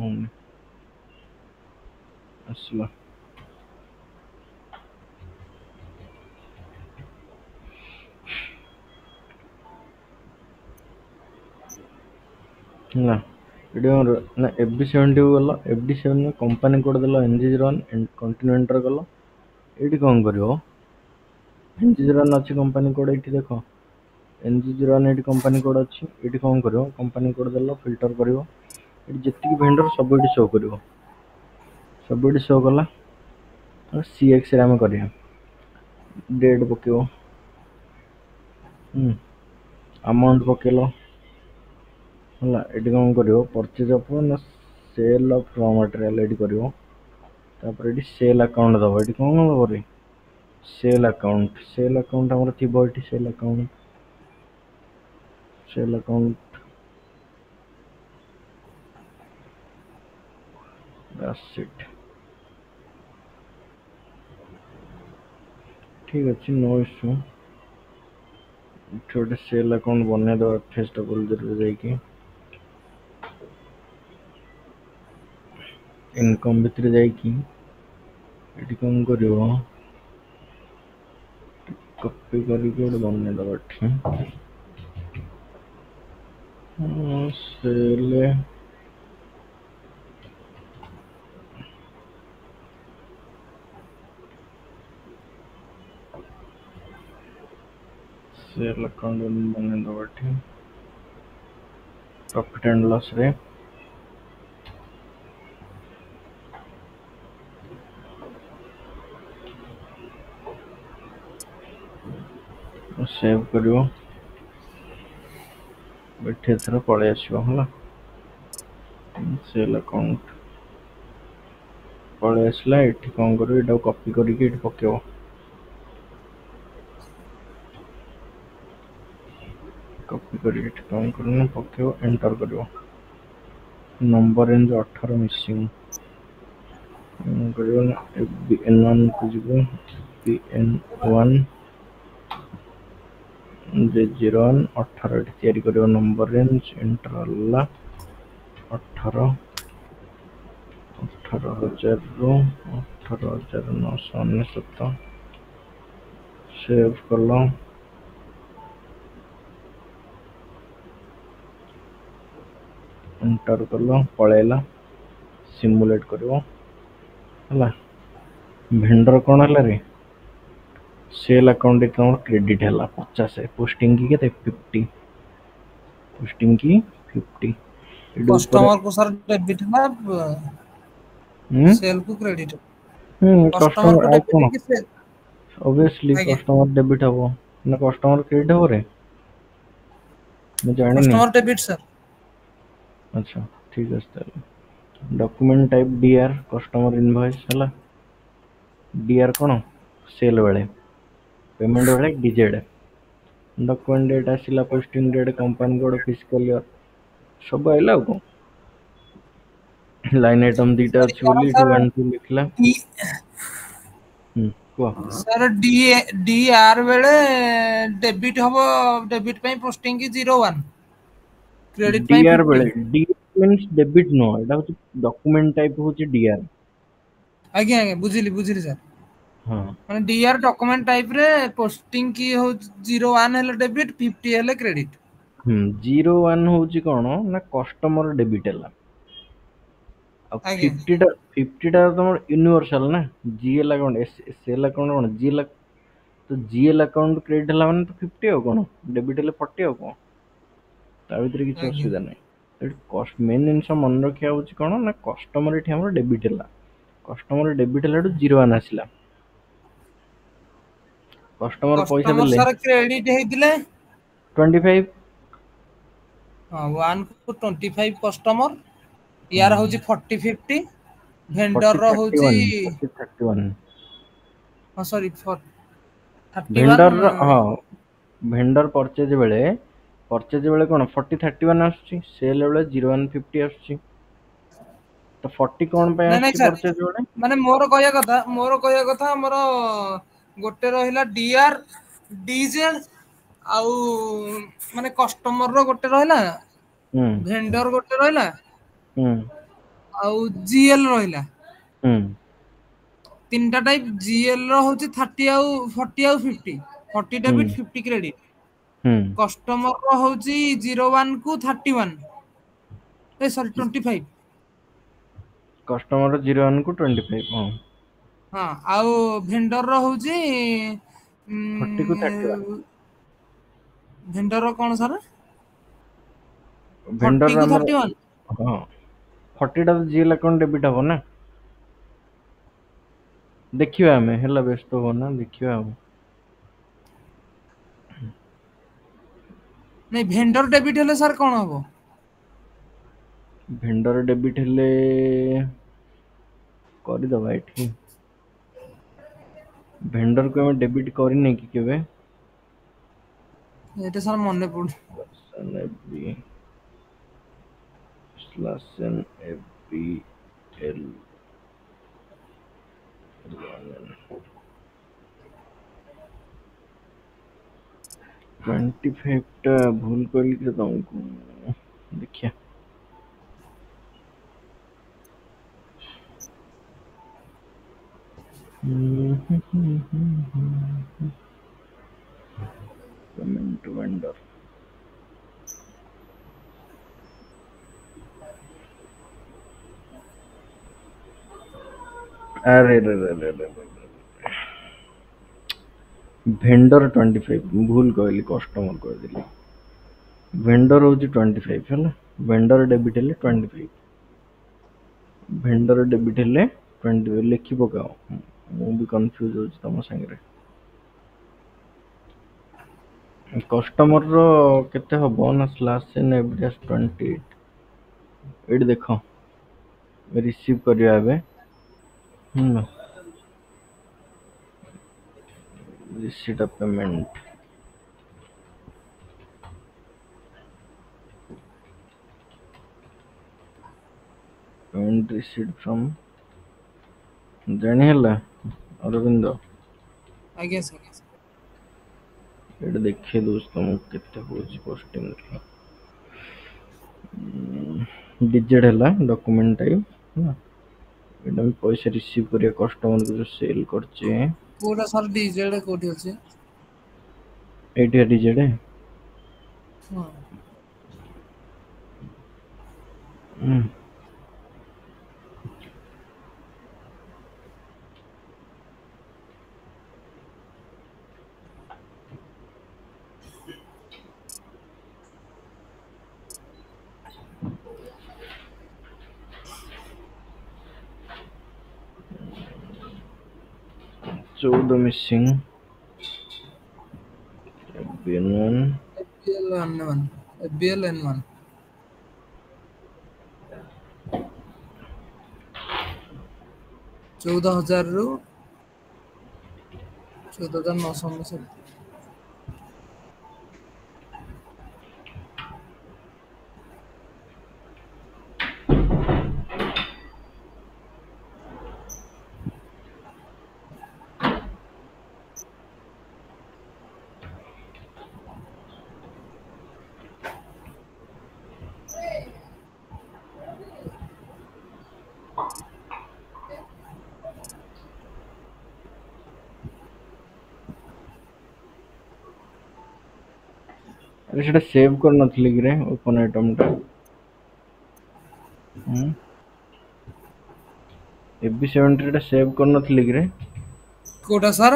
ହଉନି, ଆସିଲା। ହେଲା ଏଠି ନା FB70 ଗଲ, FB70 କମ୍ପାନୀ କୋଡ଼ ଦେଲ NG01 କଣ୍ଟିନ୍ୟୁ ଏଣ୍ଟର କଲ। ଏଇଠି କ'ଣ କରିବ, NG01 ଅଛି କମ୍ପାନୀ କୋଡ଼, ଏଇଠି ଦେଖ NG01 ଏଇଠି କମ୍ପାନୀ କୋଡ଼ ଅଛି। ଏଇଠି କ'ଣ କରିବ, କମ୍ପାନୀ କୋଡ଼ ଦେଲ, ଫିଲ୍ଟର କରିବ। ଏଠି ଯେତିକି ଭେଣ୍ଡର ସବୁ ଏଠି ଶୋ କରିବ, ସବୁ ଏଠି ଶୋ କଲା। CXରେ ଆମେ କରିବା, ଡେଟ୍ ପକେଇବ, ଆମାଉଣ୍ଟ ପକେଇଲ ହେଲା। ଏଠି କ'ଣ କରିବ, ପରଚେଜ ଅଫ୍ ନା ସେଲ୍ ଅଫ୍ ର ମେଟେରିଆଲ ଏଠି କରିବ तापर एटी सेल अकाउंट दबो एटी कोन दबो रे सेल अकाउंट हमर थिबो एटी सेल अकाउंट दैट्स इट ठीक अछि नो इशू छोटे सेल अकाउंट बने दो फेस्ट बोल्डर जाई की इनकम भितर जाई की एटी कोन करिवो कॉपी करके बने दो एठी सेल सेल अकाउंट बने दो एठी प्रॉफिट एंड लॉस रे सेव करिवो बैठे थर पळे आसीबो हला सेल अकाउंट पळे आसला एठी कोन करिवो एटा कॉपी करके एठी पकेबो कॉपी करके एठी कोन करनो पकेबो एंटर करिवो नंबर रेंज 18 मिसिंग करिवो bn1 को जिवो bn1 01 18 एठी तयारी करिवो नंबर रेंज एंटर हला 18 18,000 रो 18,997 सेव कलो एंटर कलो पळेला सिमुलेट करिवो हला भेंडर कोन हला रे सेल अकाउंट इतना क्रेडिट हला 50 है पोस्टिंग की केते 50 पोस्टिंग की 50 एडू कस्टमर को सर डेबिट ना सेल को क्रेडिट कस्टमर को कस्टमर डेबिट कोन कि सेल ऑब्वियसली आगे कस्टमर डेबिट हबो ना कस्टमर क्रेडिट हबो रे मैं जानि नहीं कस्टमर डेबिट सर अच्छा ठीक है ताले document type DR customer invoice हला डीआर कोन सेल बेले पेमेंट बेले डीजेड डॉक्यूमेंट डेट आसिला posting date company code physical year सब आइला को लाइन आइटम दीटा सर अछि यार बोली सर 1 2 लिखला को सर डी आर बेले डेबिट हबो डेबिट पई पोस्टिंग की 01 क्रेडिट पई डीआर 50 बेले डी मींस डेबिट नो एटा होची डॉक्यूमेंट टाइप होची डीआर आगे आगे बुझिली सर हां माने डीआर डॉक्यूमेंट टाइप रे पोस्टिंग की हो 01 हेले डेबिट 50 हेले क्रेडिट 01 होची कोन ना कस्टमर डेबिट हला अब आगे 50 टा तो यूनिवर्सल ना जीएल अकाउंट सेल अकाउंट कोन जीएल तो जीएल अकाउंट क्रेडिट हला माने तो 50 हो कोन डेबिट हले 40 हो कोन ता भीतर किछ आगे असुविधा नै एट कॉस्ट मेन इनस मन रखिया होची कोन ना कस्टमर एठी हमर डेबिट हला कस्टमर डेबिट हला 01 आसिला कस्टमर पैसा कस्टमर देले सर क्रेडिट हेतिले 25 1 को 25 कस्टमर यार होची 40 50 भेंडर 40 रो होची 31 40 31 हां सॉरी 31 भेंडर हां भेंडर परचेज बेले कोन 40 31 आछी सेल बेले 01 50 आछी तो 40 कोन पे नहीं आछी सर परचेज बेले माने मोर कहया कथा हमर गोटे रहिला डीआर डीजेड आउ माने कस्टमर रो गोटे रहिला हम्म भेंडर गोटे रहिला हम्म आउ जीएल रहिला हम्म तीनटा टाइप जीएल रो होची 30 आउ 40 आउ 50 40 हम्म डेबिट 50 क्रेडिट हम्म कस्टमर रो होची 01 को 31 ए सॉरी 25 कस्टमर 01 को 25 हां हां आउ भेंडर रो होची 40 को 31 भेंडर रो कोन सर भेंडर 40 को हमर 31 हां 40 टा जीएल अकाउंट डेबिट हबो ना देखिबा हमें हला व्यस्त हो ना देखिबा हम नहीं भेंडर डेबिट हेले सर कोन हबो भेंडर डेबिट हेले କରିଦବା ଏଠି। ଭେଣ୍ଡର କୁ ଆମେ ଡେବିଟ୍ କରିନେ କି କେବେ? ଏଇଟା ସାର୍ ମନେ ପଡୁନି। NFB / NFBL 25 ଟା ଭୁଲ କହିଲି କି ତମକୁ? ଦେଖିଆ पेमेंट वेंडर अरे रे रे रे रे भेंडर 25 भूल कहली कस्टमर कहदेली भेंडर हूँ 25 है भेंडर डेबिट हेले 25 भेंडर डेबिट हेले 25 लिखि पकाओ मु भी कंफ्यूज हो तम संगे कस्टमर रो केते हबो ना स्लैश इन एवरेज 28 एडी देखो रिसीव करिया एबे receipt of payment receipt from जानी हला अरविंद आज्ञा सर। एटा देखिए दोस्तों मु केते होची पोस्टिंग डिजिट हला डॉक्यूमेंट टाइप ना एटा हम पैसा रिसीव करिया कस्टमर को जो सेल करचे कोडा सर डीजेड कोठी अछि? एटा डिजिट है हां 14 मिसिंग BN1 BLN1 14,000 रु 14,900 अरे सेटा सेव कर नथली कि रे ओपन आइटम टा एबी70 टा सेव कर नथली कि रे कोटा सर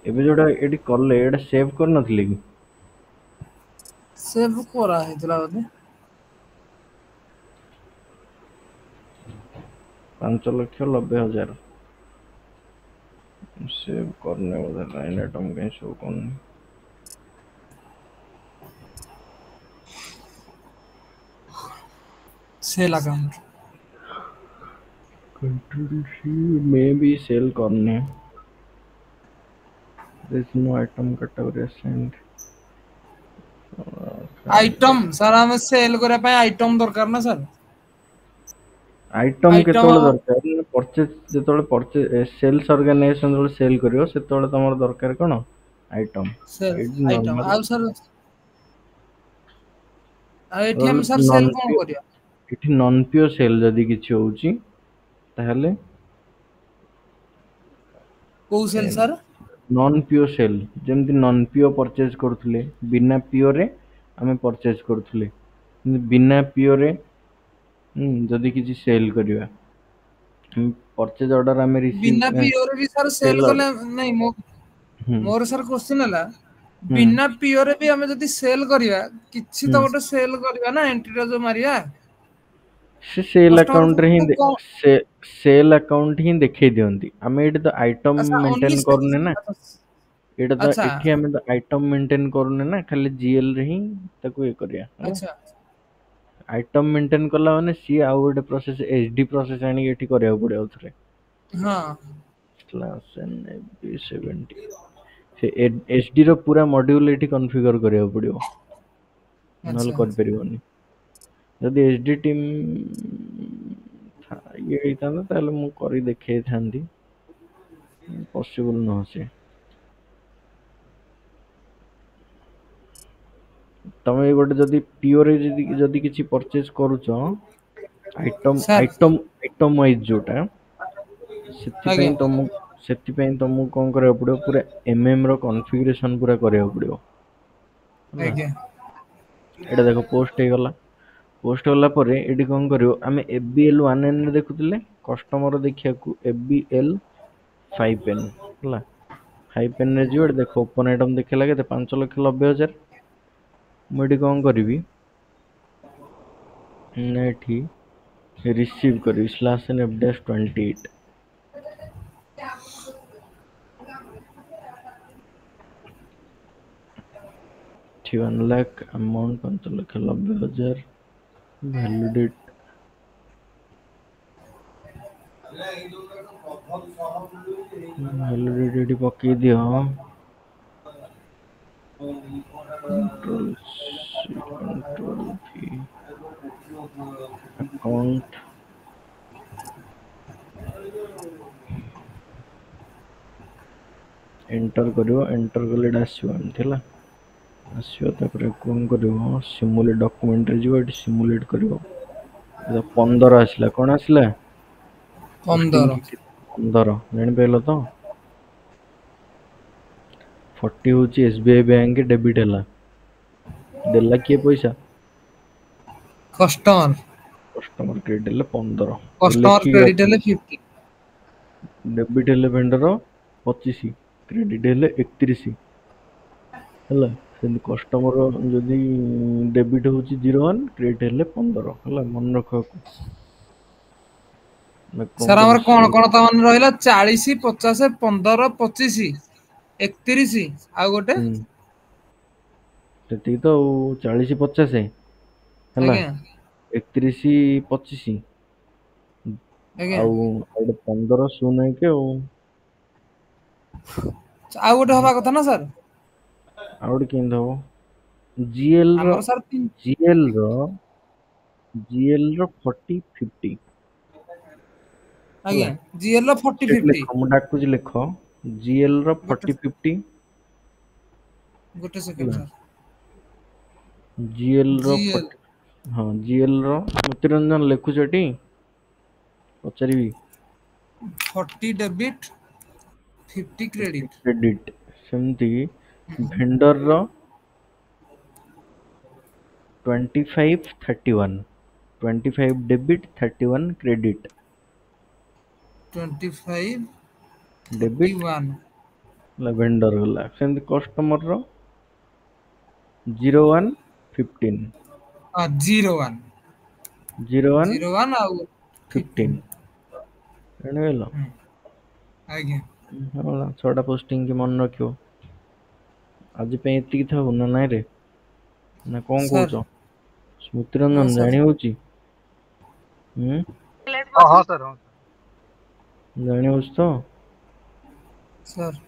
एबे जोडा एडी करले एडा सेव कर नथली कि सेव कोरा हेतला बोधे 5,90,000 सेव करने बोधे लाइन आइटम कहीं शो करने सेल अकाउंट कंट्रोल सी में भी सेल करने there is no item category assigned item sir हम सेल करे पे आइटम दरकार ना सर आइटम केतोले दरकार परचेज जेतोले परचेज सेल्स ऑर्गेनाइजेशन जो सेल करियो सेतोले तमर दरकार कोन आइटम सेल आइटम आ सर आ एठी हम सर सेल कोन करिया एठी नॉन पियो सेल जदी किछि होउची ताहले को सेल सर नॉन पियो सेल जेमति नॉन पियो परचेज करथुले बिना पियो रे हमें परचेज करथुले बिना पियो रे जदी किछि सेल करिया परचेज ऑर्डर हमें रिसीव बिना पियो रे भी सर सेल करले नहीं मोर सर क्वेश्चन हला बिना पियो रे भी हमें जदी सेल करिया किछि तो गोटे सेल करिया ना एंट्री जो मारिया से सेल अकाउंट रे ही सेल अकाउंट ही देखै दियंती हमें एटी तो आइटम मेंटेन करने ना एटा तो एठी हमें तो आइटम मेंटेन करने ना खाली जीएल रे ही ताको ए करिया अच्छा आइटम मेंटेन करला माने सी आ गोटे प्रोसेस एचडी प्रोसेस आनी एठी करिया पड़े उथरे हाँ स्लैश एन बी 70 से एचडी रो पूरा मॉड्यूल एठी कॉन्फ़िगर କରିବାକୁ पड़िବ नहଲେ अच्छा କରିପାରିବନି ଯଦି एचडी टीम ଇଏ ହେଇଥାନ୍ତା ତାହେଲେ ମୁଁ କରି ଦେଖେଇଥାନ୍ତି ପସିବଲ ନୁହଁ ସେ ତମେ ଗୋଟେ ଯଦି ପିଓରେ ଯଦି କିଛି ପରଚେଜ କରୁଛ ସାର୍ ଆଇଟମ ୱାଇଜ ଯୋଉଟା ଆଜ୍ଞା ସେଥିପାଇଁ ତମକୁ କଣ କରିବାକୁ ପଡିବ ପୁରା ର କନଫିଗରେସନ ପୁରା କରିବାକୁ ପଡିବ ହେଲା ଆଜ୍ଞା ଏଇଟା ଦେଖ ପୋଷ୍ଟ ହେଲା ପରେ ଏଠି କଣ କରିବ ଆମେ FBL 1N ରେ ଦେଖୁଥିଲେ କଷ୍ଟମର ଦେଖିବାକୁ FBL 5N ହେଲା 5N ରେ ଯିବ ଏଠି ଦେଖ ଓପନ ଆଇଟମ ଦେଖେଇଲା କେତେ 5,90,000 ମୁଁ ଏଠି କଣ କରିବି ନା ଏଠି ରିସିଭ କରିବି /n/f-28 1 लाख अमाउंट 5,90,000 वैलिडेट एटी पकई दियो कंट्रोल V अकाउंट एंटर करियो एंटर कले आसीबो एमथिला आसीबो तापर कोन करियो सिमुलेट डॉक्यूमेंट रे जिवो एटी सिमुलेट करियो 15 आसला कोन आसला पोस्टिंग 15 की 15 जानि पेलो तो 40 होची SBI बैंक के डेबिट हला देला किए पैसा कस्टमर कस्टमर क्रेडिट हेले 15 कस्टमर लेखि क्रेडिट हेले 50 डेबिट हेले वेंडर 25 क्रेडिट हेले 31 ହେଲା ସେମିତି କଷ୍ଟମର ଯଦି ଡେବିଟ୍ ହଉଛି 01 କ୍ରେଡିଟ୍ ହେଲେ 15 ହେଲା ମନେ ରଖ ନା କଣ ସାର୍ ଆମର କଣ କରିବି କଣ ତା ମାନେ ରହିଲା 40 50 15 25 31 ଆଉ ଗୋଟେ ହୁଁ ସେତିକି ତ ଆଉ 40 50 ହେଲା ଆଜ୍ଞା 31 25 ଆଜ୍ଞା ଆଉ ଗୋଟେ 15 ଶୂନ ହେଇକି ଆଉ ଆଉ ଗୋଟେ ହବା କଥା ନା ସାର୍ ଆଉ ଗୋଟେ କେମିତି ହବ GL ର ଆମର ସାର୍ GL ର GL ର 40 50 ହେଲା ଆଜ୍ଞା GL ର 40 ସେଠି 50 ଲେଖ ମୁଁ ଡାକୁଛି ଲେଖ GL ର ଗୋଟେ 40 50 ଗୋଟେ ସେକେଣ୍ଡ ହେଲା ସାର୍ GL ର GL 40 ହଁ GL ର ମୋତିରଞ୍ଜନ ଲେଖୁଛ ଟି ପଚାରିବି 40 डेबिट 50 क्रेडिट क्रेडिट सेमती भेंडर रो 25 31 25 डेबिट 31 क्रेडिट 25 डेबिट 31 भेंडर गला सेमती कस्टमर रो 01 15 01 01 01 ଆଉ 15 ଜାଣିପାରିଲ ଆଜ୍ଞା ହେଲା 6ଟା ପୋଷ୍ଟିଂ କି ମନେ ରଖିବ ଆଜି ପାଇଁ ଏତିକି ଥାଉ ନା ନାଇଁ ରେ ନା କଣ ସାର୍ କହୁଛ ହଁ ସ୍ମୃତିରଞ୍ଜନ ସାର୍ ଜାଣି ହଉଛି हाँ हाँ सर हाँ ଜାଣି ହଉଛି ତ ସାର୍